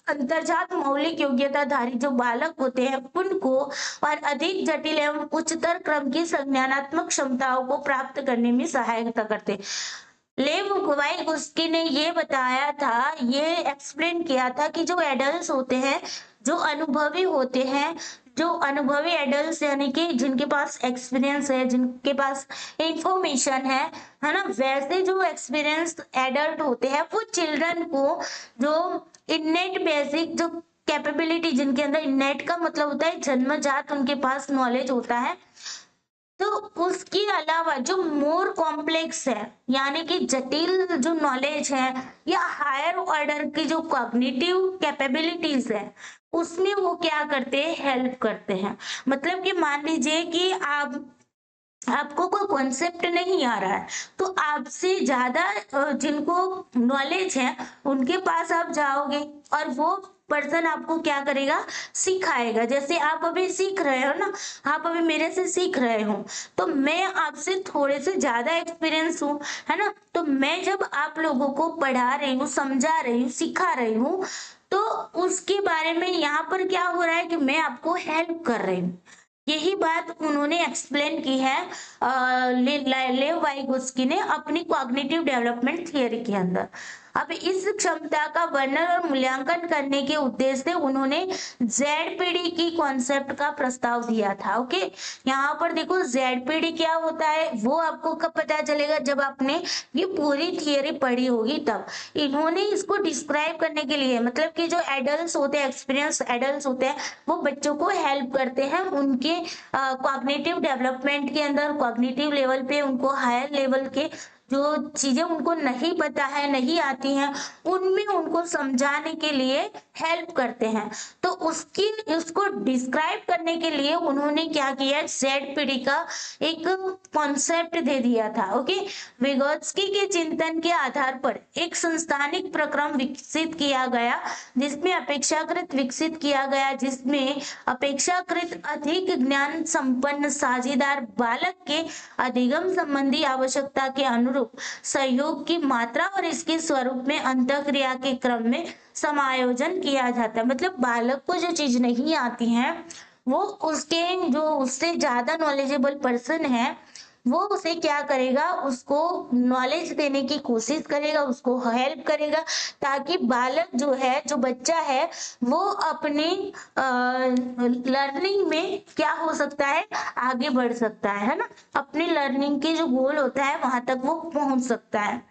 अंतर्जात मौलिक योग्यताधारी जो बालक होते हैं उनको और अधिक जटिल एवं उच्चतर क्रम की संज्ञानात्मक क्षमताओं को प्राप्त करने में सहायता करते। लेव वाइगोत्स्की ने ये बताया था, ये एक्सप्लेन किया था कि जो एडल्ट होते हैं, जो अनुभवी होते हैं, जो अनुभवी एडल्ट यानी कि जिनके पास एक्सपीरियंस है, जिनके पास इंफॉर्मेशन है ना, वैसे जो एक्सपीरियंस एडल्ट होते हैं वो चिल्ड्रन को जो इन्नेट बेसिक जो कैपेबिलिटी, जिनके अंदर इन्नेट का मतलब होता है जन्मजात उनके पास नॉलेज होता है, तो उसके अलावा जो मोर कॉम्प्लेक्स है यानी कि जटिल जो नॉलेज है या हायर ऑर्डर की जो कॉग्निटिव कैपेबिलिटीज है उसमें वो क्या करते हैं? हेल्प करते हैं। मतलब कि मान लीजिए कि आपको कोई कॉन्सेप्ट नहीं आ रहा है तो आपसे ज्यादा जिनको नॉलेज है उनके पास आप जाओगे और वो पर्सन आपको क्या करेगा? सिखाएगा। जैसे आप अभी सीख रहे हो ना, आप अभी मेरे से सीख रहे हो तो मैं आपसे थोड़े से ज्यादा एक्सपीरियंस हूँ, है ना? तो मैं जब आप लोगों को पढ़ा रही हूँ, समझा रही हूँ, सिखा रही हूँ तो उसके बारे में यहाँ पर क्या हो रहा है कि मैं आपको हेल्प कर रही हूँ। यही बात उन्होंने एक्सप्लेन की है लेव वाइगोत्स्की ने अपनी कॉग्निटिव डेवलपमेंट थियरी के अंदर। अब इस क्षमता का वर्णन और मूल्यांकन करने के उद्देश्य से उन्होंने जेडपीडी की कॉन्सेप्ट का प्रस्ताव दिया था। ओके, यहाँ पर देखो जेडपीडी क्या होता है वो आपको कब पता चलेगा? जब आपने ये पूरी थियरी पढ़ी होगी तब। इन्होंने इसको डिस्क्राइब करने के लिए, मतलब कि जो एडल्ट होते हैं, एक्सपीरियंस एडल्ट होते हैं, वो बच्चों को हेल्प करते हैं उनके कॉग्निटिव डेवलपमेंट के अंदर, कॉग्निटिव लेवल पे उनको हायर लेवल के जो चीजें उनको नहीं पता है, नहीं आती हैं, उनमें उनको समझाने के लिए हेल्प करते हैं। तो उसको डिस्क्राइब करने के लिए उन्होंने क्या किया? जेडपीडी का एक कॉन्सेप्ट दे दिया था। ओके, विगोत्स्की के चिंतन के आधार पर एक संस्थानिक प्रक्रम विकसित किया गया, जिसमें अपेक्षाकृत अधिक ज्ञान संपन्न साझेदार बालक के अधिगम संबंधी आवश्यकता के अनुरूप सहयोग की मात्रा और इसके स्वरूप में अंतःक्रिया के क्रम में समायोजन किया जाता है। मतलब बालक को जो चीज नहीं आती है वो उसके जो उससे ज्यादा नॉलेजेबल पर्सन है वो उसे क्या करेगा? उसको नॉलेज देने की कोशिश करेगा, उसको हेल्प करेगा ताकि बालक जो है, जो बच्चा है, वो अपनी लर्निंग में क्या हो सकता है? आगे बढ़ सकता है ना? अपनी लर्निंग के जो गोल होता है वहां तक वो पहुंच सकता है।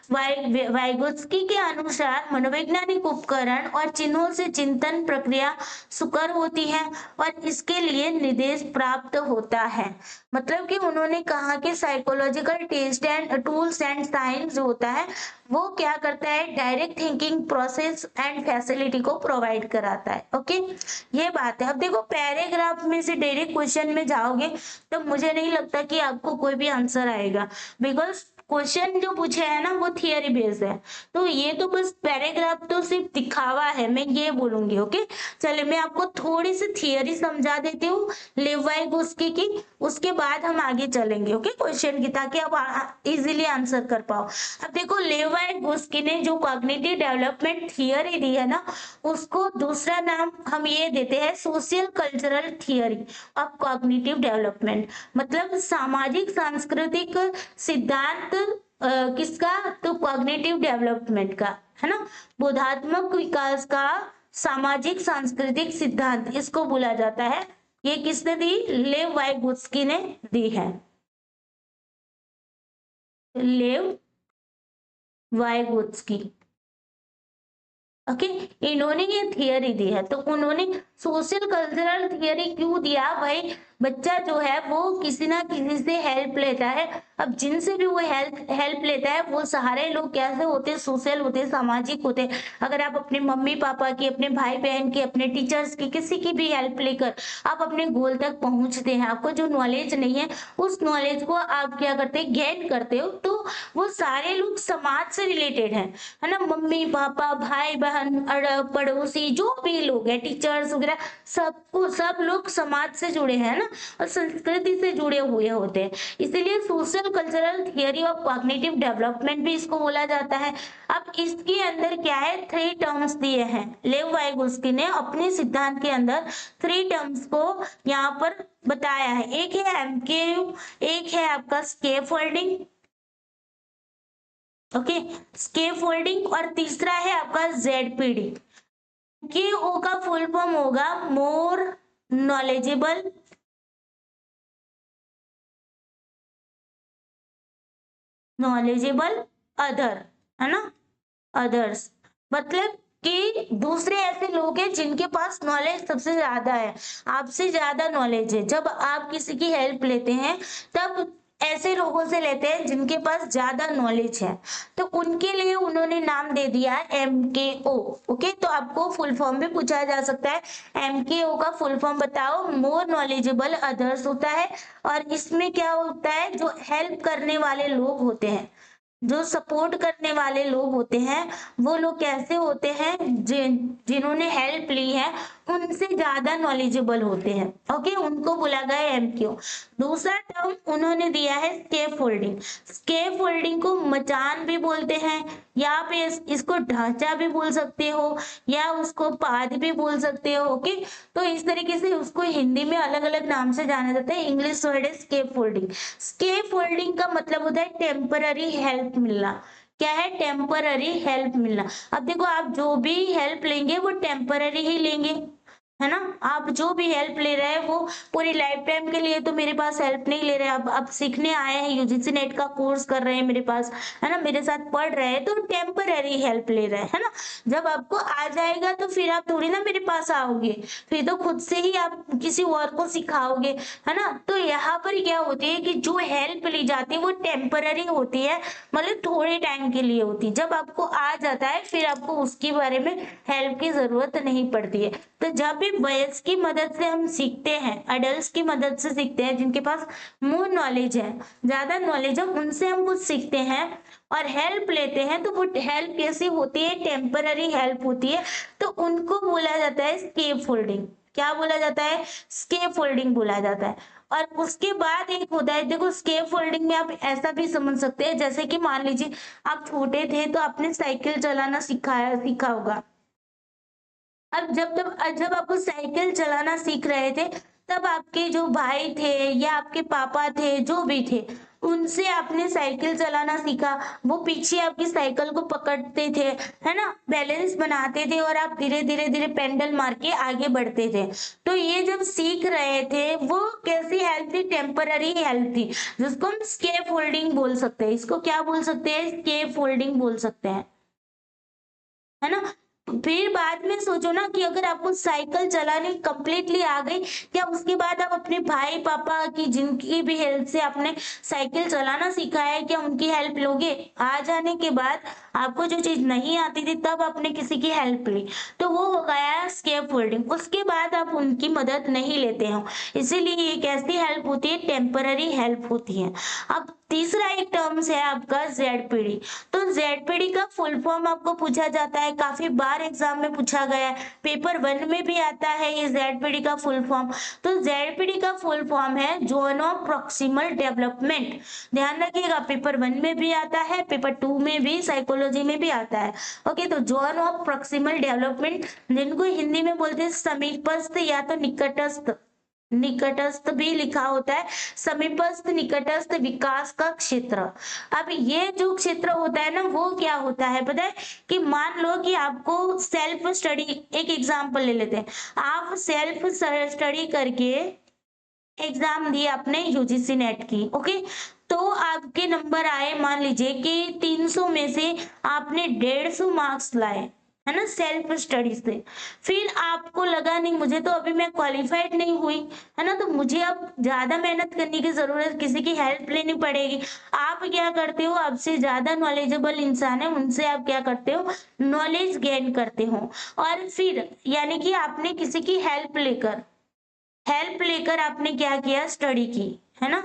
वाइगोत्स्की के अनुसार मनोवैज्ञानिक उपकरण और चिन्हों से चिंतन प्रक्रिया सुकर होती है और इसके लिए निर्देश प्राप्त होता है। मतलब कि उन्होंने कहा कि psychological test and tools and science जो होता है वो क्या करता है, direct thinking process and facility को प्रोवाइड कराता है। ओके, ये बात है। अब देखो पैराग्राफ में से डायरेक्ट क्वेश्चन में जाओगे तो मुझे नहीं लगता कि आपको कोई भी आंसर आएगा, बिकॉज क्वेश्चन जो पूछे है ना वो थियरी बेस्ड है। तो ये तो बस पैराग्राफ तो सिर्फ दिखावा है, मैं ये बोलूंगी। ओके, चलिए मैं आपको थोड़ी सी थियरी समझा देती हूँ लेवाइगोस्की की, उसके बाद हम आगे चलेंगे ओके क्वेश्चन की, ताकि आप इजीली आंसर कर पाओ। अब देखो लेवाइगोस्की ने जो कॉग्निटिव डेवलपमेंट थियरी दी है ना, उसको दूसरा नाम हम ये देते हैं social cultural theory of cognitive development, मतलब सामाजिक सांस्कृतिक सिद्धांत किसका, तो कॉग्निटिव डेवलपमेंट का, है ना, बोधात्मक विकास का सामाजिक सांस्कृतिक सिद्धांत इसको बोला जाता है। ये किसने दी, लेव वाइगोत्स्की ने दी है, लेव वाइगोत्स्की। ओके, इन्होंने ये थियरी दी है। तो उन्होंने सोशल कल्चरल थियरी क्यों दिया भाई, बच्चा जो है वो किसी ना किसी से हेल्प लेता है। अब जिनसे भी वो हेल्प लेता है वो सारे लोग कैसे होते हैं, सोशल होते हैं, सामाजिक होते हैं। अगर आप अपने मम्मी पापा की, अपने भाई बहन की, अपने टीचर्स की, किसी की भी हेल्प लेकर आप अपने गोल तक पहुंचते हैं, आपको जो नॉलेज नहीं है उस नॉलेज को आप क्या करते हैं, गेन करते हो, तो वो सारे लोग समाज से रिलेटेड है ना, मम्मी पापा भाई बहन पड़ोसी जो भी लोग हैं, टीचर्स वगैरह, सब लोग समाज से जुड़े हैं ना, और संस्कृति से जुड़े हुए होते हैं। इसीलिए social cultural theory of cognitive development भी इसको बोला जाता है। अब इसके अंदर क्या है, 3 टर्म्स दिए हैं। लेव वाइगोस्की ने अपने सिद्धांत के अंदर 3 टर्म्स को यहाँ पर बताया है। एक है एमकेयू, एक है आपका स्कैफोल्डिंग, ओके, स्कैफोल्डिंग, और तीसरा है आपका जेडपीडी। के ओ का फुल फॉर्म होगा मोर नॉलेजेबल अदर, है ना, अदर्स, मतलब कि दूसरे ऐसे लोग हैं जिनके पास नॉलेज सबसे ज्यादा है, आपसे ज्यादा नॉलेज है। जब आप किसी की हेल्प लेते हैं तब ऐसे लोगों से लेते हैं जिनके पास ज्यादा नॉलेज है, तो उनके लिए उन्होंने नाम दे दिया MKO। ओके, तो आपको फुल फॉर्म भी पूछा जा सकता है, MKO का फुल फॉर्म बताओ, मोर नॉलेजेबल अदर्स होता है। और इसमें क्या होता है, जो हेल्प करने वाले लोग होते हैं, जो सपोर्ट करने वाले लोग होते हैं, वो लोग कैसे होते हैं, जिन्होंने हेल्प ली है उनसे ज्यादा नॉलेजेबल होते हैं। ओके, उनको बोला गया एमक्यू। दूसरा टर्म उन्होंने दिया है स्केप फोल्डिंग। स्केप फोल्डिंग को मचान भी बोलते हैं, या पे इसको ढांचा भी बोल सकते हो, या उसको पाद भी बोल सकते हो। ओके, तो इस तरीके से उसको हिंदी में अलग अलग नाम से जाना जाता है। इंग्लिश वर्ड है स्केप फोल्डिंग। स्केप फोल्डिंग का मतलब होता है टेम्पररी हेल्प मिलना। क्या है, टेम्पररी हेल्प मिलना। अब देखो आप जो भी हेल्प लेंगे वो टेम्पररी ही लेंगे, है ना, आप जो भी हेल्प ले रहे हैं वो पूरी लाइफ टाइम के लिए तो मेरे पास हेल्प नहीं ले रहे हैं। अब सीखने आए हैं, यूजीसी नेट का कोर्स कर रहे हैं मेरे पास, है ना, मेरे साथ पढ़ रहे हैं, तो टेम्पररी हेल्प ले रहे हैं, है ना। जब आपको आ जाएगा तो फिर आप थोड़ी ना मेरे पास आओगे, फिर तो खुद से ही आप किसी और को सिखाओगे, है ना। तो यहाँ पर क्या होती है कि जो हेल्प ली जाती है वो टेम्पररी होती है, मतलब थोड़े टाइम के लिए होती है। जब आपको आ जाता है फिर आपको उसके बारे में हेल्प की जरूरत नहीं पड़ती है। तो जब भी वयस्क की मदद से हम सीखते हैं, अडल्ट की मदद से सीखते हैं, जिनके पास मोर नॉलेज है, ज्यादा नॉलेज है, उनसे हम कुछ सीखते हैं और हेल्प लेते हैं, तो वो हेल्प कैसी होती है, टेम्पररी हेल्प होती है, तो उनको बोला जाता है स्केप फोल्डिंग। क्या बोला जाता है, स्केप फोल्डिंग बोला जाता है। और उसके बाद एक होता है, देखो स्केप फोल्डिंग में आप ऐसा भी समझ सकते हैं, जैसे कि मान लीजिए आप छोटे थे तो आपने साइकिल चलाना सीखा होगा। अब जब आप वो साइकिल चलाना सीख रहे थे, तब आपके जो भाई थे या आपके पापा थे, जो भी थे, उनसे आपने साइकिल चलाना सीखा, वो पीछे आपकी साइकिल को पकड़ते थे, है ना, बैलेंस बनाते थे और आप धीरे धीरे धीरे पेंडल मार के आगे बढ़ते थे। तो ये जब सीख रहे थे वो कैसी हेल्प थी, टेम्पररी हेल्प थी, जिसको हम स्केप होल्डिंग बोल सकते हैं। इसको क्या बोल सकते हैं, स्केप होल्डिंग बोल सकते हैं, है ना। फिर बाद में सोचो ना कि अगर आपको साइकिल चलानी कंप्लीटली आ गई, क्या उसके बाद आप अपने भाई पापा की जिनकी भी हेल्प से आपने साइकिल चलाना सीखा है, क्या उनकी हेल्प लोगे? आ जाने के बाद आपको जो चीज नहीं आती थी तब आपने किसी की हेल्प ली, तो वो हो गया स्केप फोल्डिंग। उसके बाद आप उनकी मदद नहीं लेते हो, इसीलिए ये कैसी हेल्प होती है, टेम्पररी हेल्प होती है। अब तीसरा एक टर्म्स है आपका जेडपीडी। तो जेडपीडी का फुल फॉर्म आपको पूछा जाता है, काफी बार एग्जाम में पूछा गया है, पेपर 1 में भी आता है ये जेडपीडी का फुल फॉर्म। तो जेडपीडी का फुल फॉर्म है जोन ऑफ प्रॉक्सिमल डेवलपमेंट। ध्यान रखिएगा, पेपर 1 में भी आता है, पेपर 2 में भी, साइकोलॉजी में भी आता है। ओके, तो जोन ऑफ प्रॉक्सिमल डेवलपमेंट, जिनको हिंदी में बोलते हैं समीपस्थ या तो निकटस्थ, निकटस्थ भी लिखा होता है, समीपस्थ निकटस्थ विकास का क्षेत्र। अब ये जो क्षेत्र होता है ना, वो क्या होता है पता है, कि मान लो कि आपको सेल्फ स्टडी, एक एग्जांपल ले लेते हैं, आप सेल्फ स्टडी करके एग्जाम दी आपने यूजीसी नेट की, ओके, तो आपके नंबर आए, मान लीजिए कि 300 में से आपने 150 मार्क्स लाए, है ना, सेल्फ स्टडी से। फिर आपको लगा नहीं, मुझे तो अभी मैं क्वालिफाइड नहीं हुई, है ना, तो मुझे अब ज्यादा मेहनत करने की जरूरत, किसी की हेल्प लेनी पड़ेगी। आप क्या करते हो, आपसे ज्यादा नॉलेजेबल इंसान है, उनसे आप क्या करते हो, नॉलेज गेन करते हो। और फिर यानी कि आपने किसी की हेल्प लेकर आपने क्या किया, स्टडी की, है ना,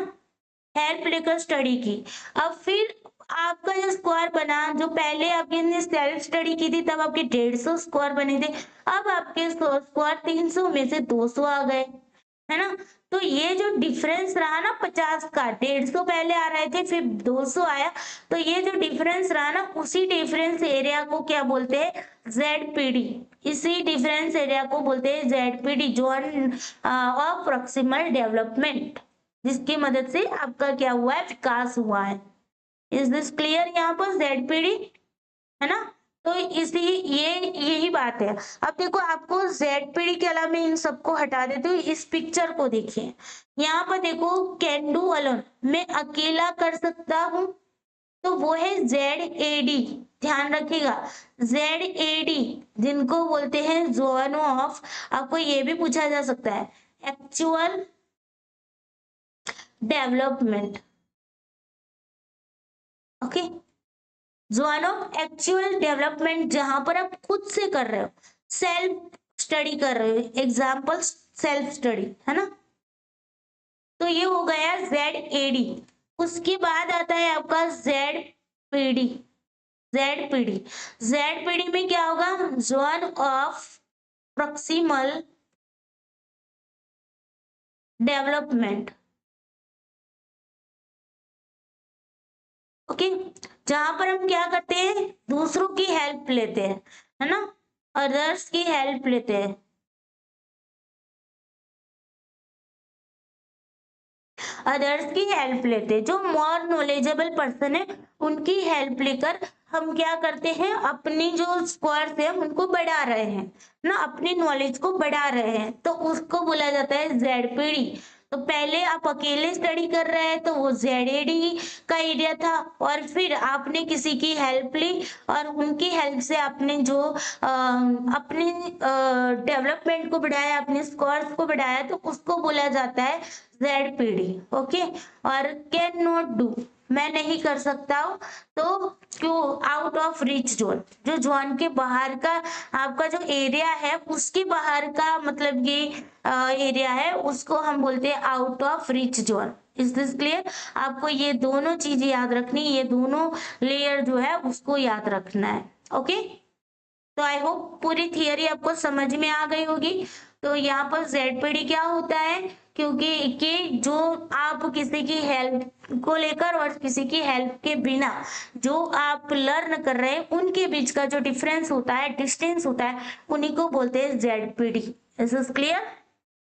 हेल्प लेकर स्टडी की। अब फिर आपका जो स्कोर बना, जो पहले आपने सेल्फ स्टडी की थी तब आपके 150 स्कोर बने थे, अब आपके स्कोर 300 में से 200 आ गए, है ना। तो ये जो डिफरेंस रहा ना 50 का, 150 पहले आ रहे थे फिर 200 आया, तो ये जो डिफरेंस रहा ना, उसी डिफरेंस एरिया को क्या बोलते हैं, जेडपीडी। इसी डिफरेंस एरिया को बोलते हैं ZPD, zone of proximal development, जिसकी मदद से आपका क्या हुआ है, विकास हुआ है। इज दिस क्लियर, यहाँ पर जेडपीडी, है ना। तो इसी ये यही बात है। अब देखो, आपको जेडपीडी के अलावा मैं इन सबको हटा देती हूँ, इस पिक्चर को देखिए, यहाँ पर देखो, कैन डू अलोन, मैं अकेला कर सकता हूँ, तो वो है जेड ए डी। ध्यान रखिएगा, जेड ए डी, जिनको बोलते हैं जोन ऑफ, आपको ये भी पूछा जा सकता है, actual development. Okay, zone of actual development, जहां पर आप खुद से कर रहे हो, सेल्फ स्टडी कर रहे हो, एग्जाम्पल सेल्फ स्टडी, है ना। तो ये हो गया जेड ए डी। उसके बाद आता है आपका Z P D. Z P D में क्या होगा, zone of proximal development. Okay, जहां पर हम क्या करते हैं, दूसरों की हेल्प लेते हैं, है ना, अदर्स की हेल्प लेते हैं, अदर्स की हेल्प लेते हैं, जो मोर नॉलेजेबल पर्सन है उनकी हेल्प लेकर हम क्या करते हैं, अपनी जो स्कोर्स है उनको बढ़ा रहे हैं ना, अपनी नॉलेज को बढ़ा रहे हैं, तो उसको बोला जाता है जेडपीडी। तो पहले आप अकेले स्टडी कर रहे हैं तो वो जेडएडी का एरिया था, और फिर आपने किसी की हेल्प ली और उनकी हेल्प से आपने जो अपने डेवलपमेंट को बढ़ाया, अपने स्कोर्स को बढ़ाया, तो उसको बोला जाता है जेडपीडी। ओके, और कैन नॉट डू, मैं नहीं कर सकता हूँ, तो क्यों, आउट ऑफ रीच जोन, जो जोन के बाहर का आपका जो एरिया है, उसके बाहर का मतलब ये एरिया है, उसको हम बोलते हैं out of reach zone. Is this clear, आपको ये दोनों चीजें याद रखनी, ये दोनों लेयर जो है उसको याद रखना है। ओके, तो आई होप पूरी थियरी आपको समझ में आ गई होगी। तो यहाँ पर जेडपीडी क्या होता है, क्योंकि कि जो आप किसी की हेल्प को लेकर और किसी की हेल्प के बिना जो आप लर्न कर रहे हैं उनके बीच का जो डिफरेंस होता है, डिस्टेंस होता है, उन्हीं को बोलते हैं जेडपीडी। Is this clear?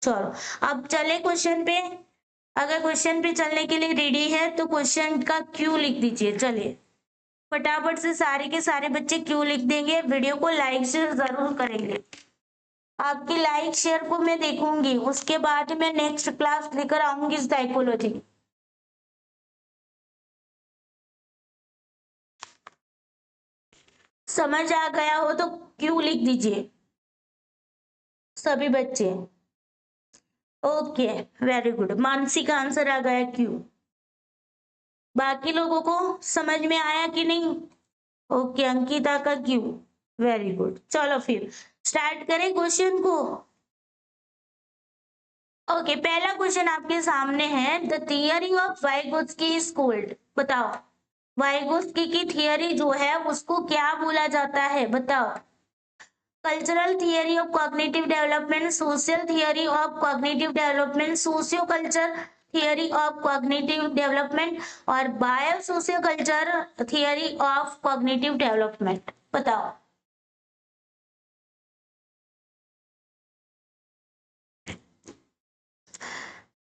चलो अब चले क्वेश्चन पे। अगर क्वेश्चन पे चलने के लिए रेडी है तो क्वेश्चन का क्यू लिख दीजिए। चलिए फटाफट से सारे के सारे बच्चे क्यू लिख देंगे। वीडियो को लाइक शेयर जरूर करेंगे। आपकी लाइक शेयर को मैं देखूंगी, उसके बाद मैं नेक्स्ट क्लास लेकर आऊंगी साइकोलॉजी। समझ आ गया हो तो क्यू लिख दीजिए सभी बच्चे। ओके वेरी गुड, मानसी का आंसर आ गया क्यू। बाकी लोगों को समझ में आया कि नहीं? ओके अंकिता का क्यू, वेरी गुड। चलो फिर स्टार्ट करें क्वेश्चन को। ओके पहला क्वेश्चन आपके सामने है, the theory of Vygotsky is called. बताओ वाइगोत्स्की की थियरी जो है उसको क्या बोला जाता है, बताओ। Cultural theory of cognitive development, social theory of cognitive development, socio culture theory of cognitive development और bio socio culture theory of cognitive development. बताओ।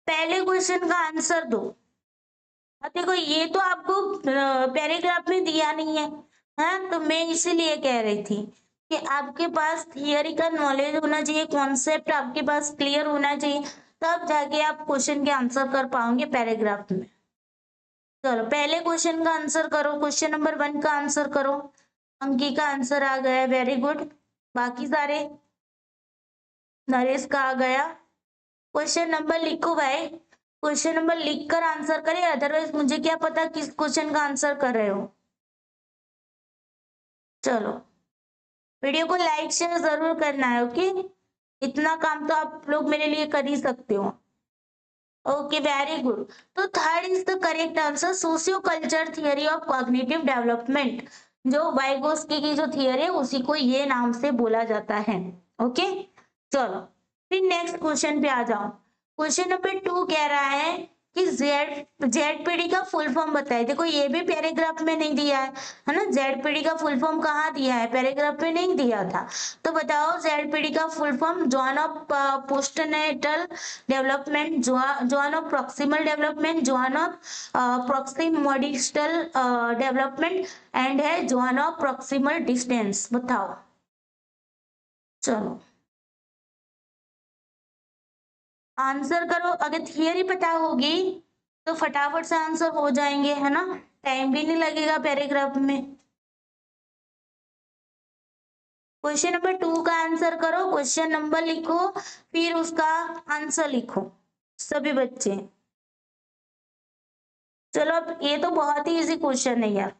पहले क्वेश्चन का आंसर दो। देखो ये तो आपको पैराग्राफ में दिया नहीं है, हाँ तो मैं इसीलिए कह रही थी कि आपके पास थियरी का नॉलेज होना चाहिए, कॉन्सेप्ट आपके पास क्लियर होना चाहिए, तब जाके आप क्वेश्चन के आंसर कर पाओगे पैराग्राफ में। चलो पहले क्वेश्चन का आंसर करो, क्वेश्चन नंबर 1 का आंसर करो। अंकी का आंसर आ गया, वेरी गुड। बाकी सारे, नरेश का आ गया। क्वेश्चन नंबर लिखो भाई, क्वेश्चन नंबर लिख कर आंसर करें, अदरवाइज मुझे क्या पता किस क्वेश्चन का आंसर कर रहे हो। चलो वीडियो को लाइक शेयर जरूर करना है, ओके। इतना काम तो आप लोग मेरे लिए कर ही सकते हो। Okay very good. तो third is the correct answer, socio culture theory of cognitive development. जो वाइगोस्की की जो थियरी है उसी को ये नाम से बोला जाता है, ओके। चलो फिर नेक्स्ट क्वेश्चन पे आ जाओ। क्वेश्चन नंबर 2 कह रहा है कि जेडपीडी का फुल फॉर्म बताए। देखो ये भी पैराग्राफ में नहीं दिया है ना, जेडपीडी का फुल फॉर्म कहाँ दिया है, पैराग्राफ में नहीं दिया था। तो बताओ जेडपीडी का full form, zone of postnatal development, zone of proximal development, zone of proximodistal development and है जोन ऑफ प्रॉक्सिमल डिस्टेंस। बताओ। चलो आंसर करो, अगर थियरी पता होगी तो फटाफट से आंसर हो जाएंगे, है ना, टाइम भी नहीं लगेगा पैराग्राफ में। क्वेश्चन नंबर 2 का आंसर करो, क्वेश्चन नंबर लिखो फिर उसका आंसर लिखो सभी बच्चे। चलो अब ये तो बहुत ही इजी क्वेश्चन है यार,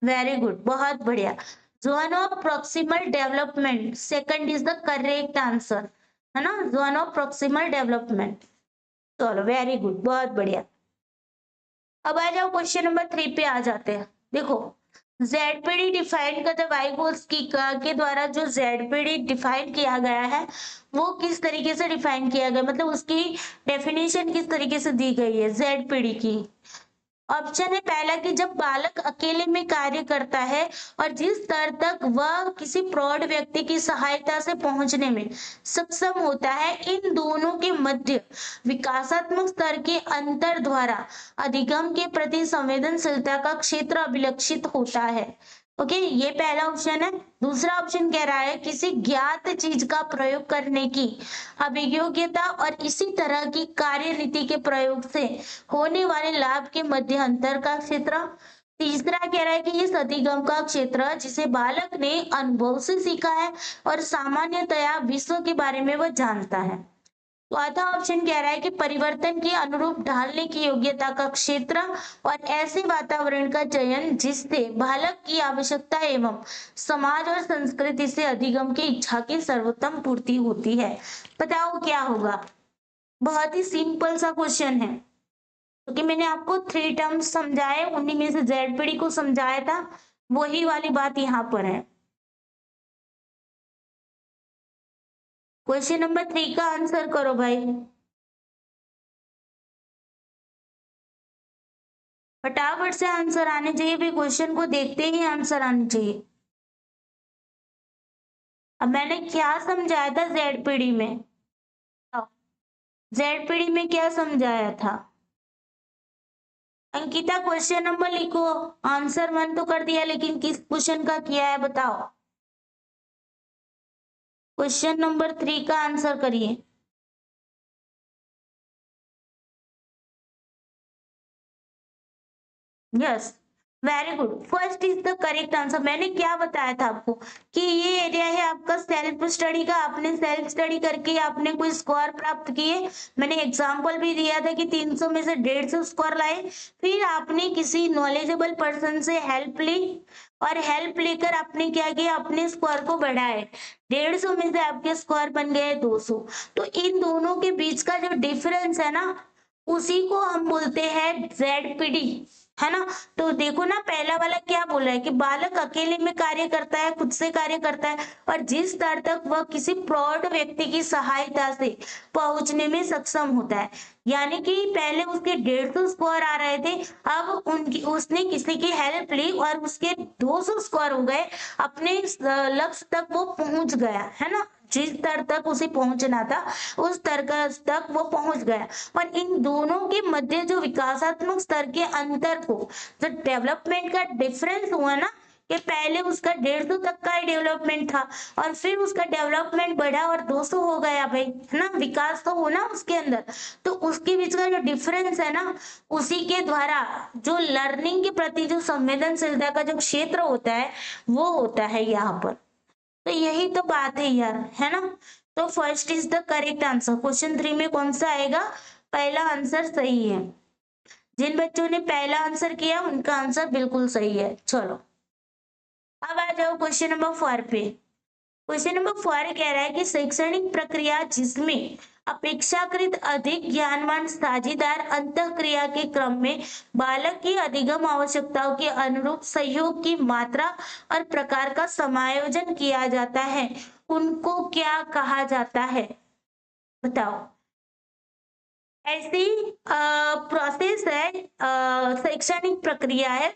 वेरी गुड, बहुत बढ़िया। Zone of proximal development second is the correct answer, है ना, जोन ऑफ प्रॉक्सिमल डेवलपमेंट। चलो वेरी गुड, बहुत बढ़िया। अब आ जाओ क्वेश्चन नंबर 3 पे आ जाते हैं। देखो जेडपीडी डिफाइन करते वाइगोत्स्की के द्वारा जो जेडपीडी डिफाइन किया गया है वो किस तरीके से डिफाइन किया गया, मतलब उसकी डेफिनेशन किस तरीके से दी गई है जेडपीडी की। ऑप्शन है पहला कि जब बालक अकेले में कार्य करता है और जिस स्तर तक वह किसी प्रौढ़ व्यक्ति की सहायता से पहुंचने में सक्षम होता है, इन दोनों के मध्य विकासात्मक स्तर के अंतर द्वारा अधिगम के प्रति संवेदनशीलता का क्षेत्र अभिलक्षित होता है। ओके ये पहला ऑप्शन है। दूसरा ऑप्शन कह रहा है किसी ज्ञात चीज का प्रयोग करने की अभियोग्यता और इसी तरह की कार्यनीति के प्रयोग से होने वाले लाभ के मध्य अंतर का क्षेत्र। तीसरा कह रहा है कि इस अधिगम का क्षेत्र जिसे बालक ने अनुभव से सीखा है और सामान्यतया विश्व के बारे में वह जानता है। चौथा ऑप्शन कह रहा है कि परिवर्तन के अनुरूप ढालने की योग्यता का क्षेत्र और ऐसे वातावरण का चयन जिससे बालक की आवश्यकता एवं समाज और संस्कृति से अधिगम की इच्छा की सर्वोत्तम पूर्ति होती है। बताओ क्या होगा। बहुत ही सिंपल सा क्वेश्चन है, क्योंकि मैंने आपको 3 टर्म्स समझाए, उन्हीं में से जेडपीडी को समझाया था, वही वाली बात यहाँ पर है। क्वेश्चन नंबर 3 का आंसर करो भाई, फटाफट से आंसर आने चाहिए भी, क्वेश्चन को देखते ही आंसर आने चाहिए। अब मैंने क्या समझाया था जेडपीडी में। जेडपीडी में क्या समझाया था? अंकिता क्वेश्चन नंबर लिखो। आंसर 1 तो कर दिया, लेकिन किस क्वेश्चन का किया है बताओ। क्वेश्चन नंबर 3 का आंसर करिए। Yes, very good, first is the correct answer. मैंने क्या बताया था आपको कि ये एरिया है आपका सेल्फ स्टडी का। आपने सेल्फ स्टडी करके आपने कोई स्कोर प्राप्त किए। मैंने एग्जांपल भी दिया था कि 300 में से 150 स्कोर लाए। फिर आपने किसी नॉलेजेबल पर्सन से हेल्प ली, और हेल्प लेकर आपने क्या किया, अपने स्कोर को बढ़ाए। 150 में से आपके स्कोर बन गए 200। तो इन दोनों के बीच का जो डिफरेंस है ना, उसी को हम बोलते हैं जेडपीडी, है ना। तो देखो ना, पहला वाला क्या बोल रहा है कि बालक अकेले में कार्य करता है, खुद से कार्य करता है, और जिस स्तर तक वह किसी प्रौढ़ व्यक्ति की सहायता से पहुंचने में सक्षम होता है। यानी कि पहले उसके 150 स्कोर आ रहे थे, अब उनकी उसने किसी की हेल्प ली और उसके 200 स्कोर हो गए। अपने लक्ष्य तक वो पहुंच गया, है ना। जिस स्तर तक उसे पहुंचना था उस स्तर तक वो पहुंच गया। और इन दोनों के मध्य जो विकासात्मक स्तर के अंतर को, जो डेवलपमेंट का डिफरेंस हुआ ना, कि पहले उसका 150 तक का ही डेवलपमेंट था, और फिर उसका डेवलपमेंट बढ़ा और 200 हो गया भाई, है ना। विकास तो होना उसके अंदर, तो उसके बीच का जो डिफरेंस है ना, उसी के द्वारा जो लर्निंग के प्रति जो संवेदनशीलता का जो क्षेत्र होता है, वो होता है यहाँ पर। तो यही तो बात है यार, है ना। तो first is the correct answer. Question 3 में कौन सा आएगा? पहला आंसर सही है। जिन बच्चों ने पहला आंसर किया उनका आंसर बिल्कुल सही है। चलो अब आ जाओ क्वेश्चन नंबर 4 पे। क्वेश्चन नंबर 4 कह रहा है कि शैक्षणिक प्रक्रिया जिसमें अपेक्षाकृत अधिक ज्ञानवान साझीदार अंतःक्रिया के क्रम में बालक की अधिगम आवश्यकताओं के अनुरूप सहयोग की मात्रा और प्रकार का समायोजन किया जाता है, उनको क्या कहा जाता है बताओ। ऐसी प्रोसेस है, शैक्षणिक प्रक्रिया है,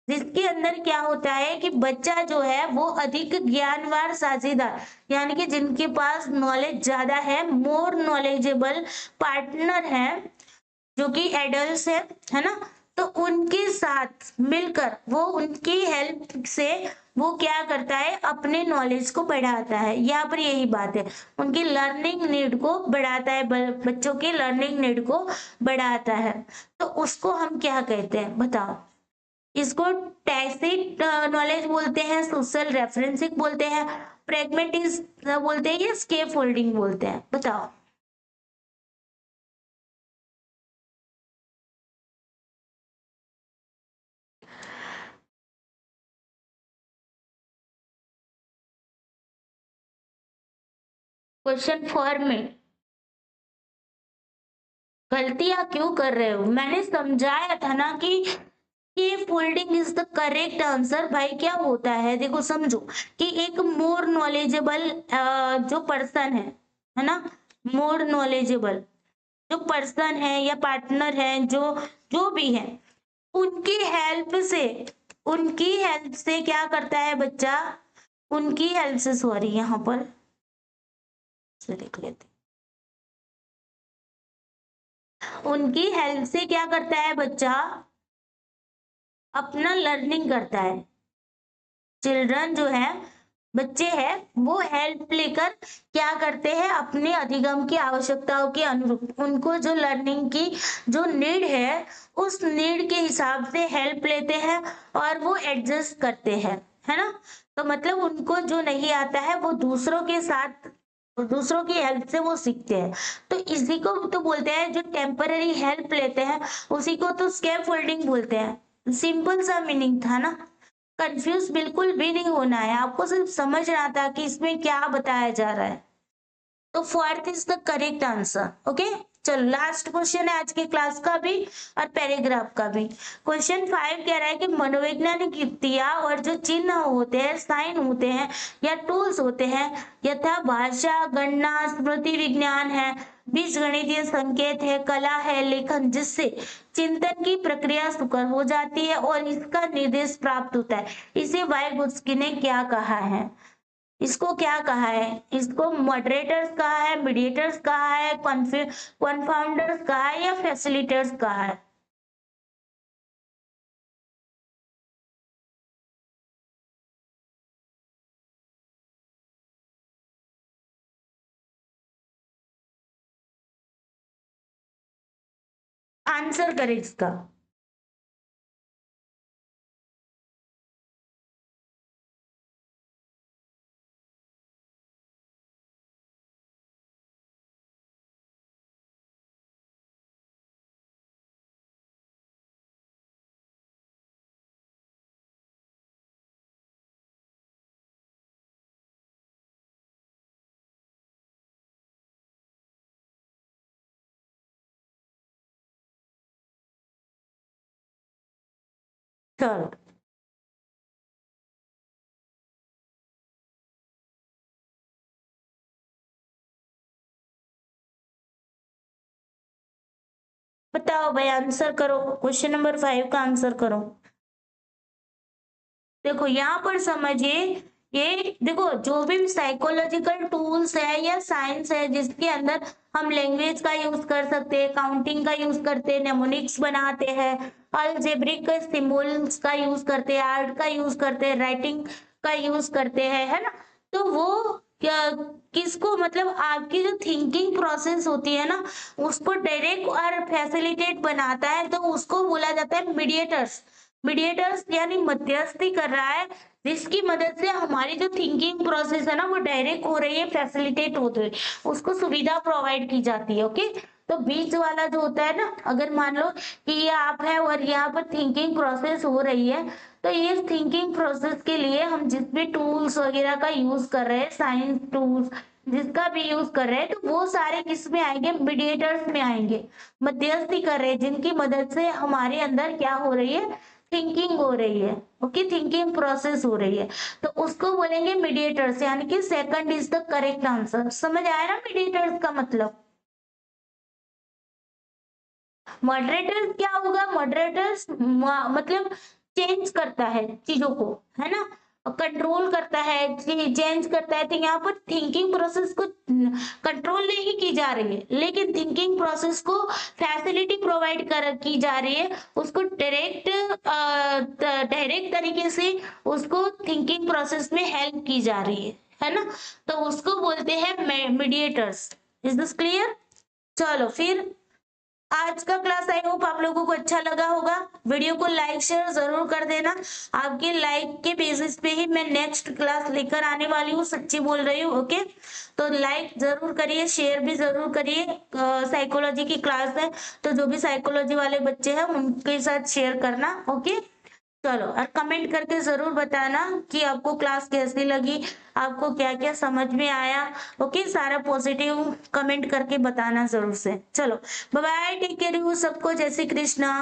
जिसके अंदर क्या होता है कि बच्चा जो है वो अधिक ज्ञानवान साझेदार, यानी कि जिनके पास नॉलेज ज्यादा है, मोर नॉलेजेबल पार्टनर है, जो कि एडल्ट है ना। तो उनके साथ मिलकर वो उनकी हेल्प से वो क्या करता है, अपने नॉलेज को बढ़ाता है। यहाँ पर यही बात है, उनकी लर्निंग नीड को बढ़ाता है, बच्चों की लर्निंग नीड को बढ़ाता है। तो उसको हम क्या कहते हैं बताओ। इसको टैसिट नॉलेज बोलते हैं, सोशल रेफरेंसिंग बोलते हैं, प्रेगमेटिस्ट बोलते हैं, या स्केप फोल्डिंग बोलते हैं बताओ। क्वेश्चन 4 में गलतियां क्यों कर रहे हो? मैंने समझाया था ना कि ये folding is the correct answer. भाई क्या होता है देखो, समझो कि एक मोर नॉलेजेबल जो पर्सन है ना, मोर नॉलेजेबल जो पर्सन है या पार्टनर है, जो जो भी है, उनकी हेल्प से, उनकी हेल्प से क्या करता है बच्चा, उनकी हेल्प से, सॉरी यहाँ पर से लिख लेते, उनकी हेल्प से क्या करता है बच्चा, अपना लर्निंग करता है। चिल्ड्रन जो है, बच्चे हैं, वो हेल्प लेकर क्या करते हैं, अपने अधिगम की आवश्यकताओं के अनुरूप उनको जो लर्निंग की जो नीड है, उस नीड के हिसाब से हेल्प लेते हैं और वो एडजस्ट करते हैं, है ना। तो मतलब उनको जो नहीं आता है वो दूसरों के साथ, दूसरों की हेल्प से वो सीखते हैं। तो इसी को तो बोलते हैं, जो टेम्पररी हेल्प लेते हैं उसी को तो स्कैप फोल्डिंग बोलते हैं। सिंपल सा मीनिंग था ना, कंफ्यूज बिल्कुल भी नहीं होना है आपको, सिर्फ समझना था कि इसमें क्या बताया जा रहा है। तो fourth is the correct answer. Okay, चलो लास्ट क्वेश्चन है आज के क्लास का भी और पैराग्राफ का भी। क्वेश्चन 5 कह रहा है कि मनोवैज्ञानिक युक्तियां और जो चिन्ह होते हैं, साइन होते हैं या टूल्स होते हैं, यथा भाषा, गणना, स्मृति विज्ञान है, बीज गणितीय संकेत है, कला है, लेखन, जिससे चिंतन की प्रक्रिया सुकर हो जाती है और इसका निर्देश प्राप्त होता है, इसे वाइगोत्स्की ने क्या कहा है? इसको क्या कहा है? इसको मॉडरेटर्स कहा है, मीडिएटर्स कहा है, कन्फाउंडर्स कहा है या फैसिलिटेटर्स कहा है? आंसर करें इसका। चलो बताओ भाई, आंसर करो, क्वेश्चन नंबर 5 का आंसर करो। देखो यहाँ पर समझिए, ये देखो जो भी साइकोलॉजिकल टूल्स है या साइंस है जिसके अंदर हम लैंग्वेज का यूज कर सकते हैं, काउंटिंग का यूज करते हैं, नेमोनिक्स बनाते हैं, अलजेब्रिक सिंबल्स का यूज करते हैं, आर्ट का यूज करते हैं, राइटिंग का यूज करते हैं, है ना? तो वो क्या, किसको मतलब आपकी जो थिंकिंग प्रोसेस होती है ना उसको डायरेक्ट और फैसिलिटेट बनाता है, तो उसको बोला जाता है मीडिएटर्स। मीडिएटर्स यानी मध्यस्थी कर रहा है, जिसकी मदद से हमारी जो थिंकिंग प्रोसेस है ना वो डायरेक्ट हो रही है, फैसिलिटेट होती है, उसको सुविधा प्रोवाइड की जाती है। ओके, तो बीच वाला जो होता है ना, अगर मान लो कि ये आप है और यहाँ पर थिंकिंग प्रोसेस हो रही है, तो ये थिंकिंग प्रोसेस के लिए हम जिस भी टूल्स वगैरह का यूज कर रहे हैं, साइंस टूल्स जिसका भी यूज कर रहे हैं, तो वो सारे किस में आएंगे? मीडिएटर्स में आएंगे। मध्यस्थी कर रहे हैं जिनकी मदद से हमारे अंदर क्या हो रही है? थिंकिंग हो रही है। ओके, थिंकिंग प्रोसेस हो रही है, तो उसको बोलेंगे मीडिएटर्स, यानी कि second is the correct answer. समझ आया ना मीडिएटर्स का मतलब? मॉडरेटर क्या होगा? मॉडरेटर्स मतलब चेंज करता है चीजों को, है ना, कंट्रोल करता है, चेंज करता है। तो यहाँ पर थिंकिंग प्रोसेस को कंट्रोल नहीं की जा रही है, लेकिन थिंकिंग प्रोसेस को फैसिलिटी प्रोवाइड कर की जा रही है, उसको डायरेक्ट तरीके से उसको थिंकिंग प्रोसेस में हेल्प की जा रही है ना? तो उसको बोलते हैं मीडिएटर्स। Is this clear? चलो फिर, आज का क्लास आई होप आप लोगों को अच्छा लगा होगा। वीडियो को लाइक शेयर जरूर कर देना, आपके लाइक के बेसिस पे ही मैं नेक्स्ट क्लास लेकर आने वाली हूँ, सच्ची बोल रही हूँ। ओके, तो लाइक जरूर करिए, शेयर भी जरूर करिए। साइकोलॉजी की क्लास है, तो जो भी साइकोलॉजी वाले बच्चे हैं उनके साथ शेयर करना। ओके, चलो, और कमेंट करके जरूर बताना कि आपको क्लास कैसी लगी, आपको क्या क्या समझ में आया। ओके, सारा पॉजिटिव कमेंट करके बताना जरूर से। चलो, bye bye, take care you सबको, जय श्री कृष्णा।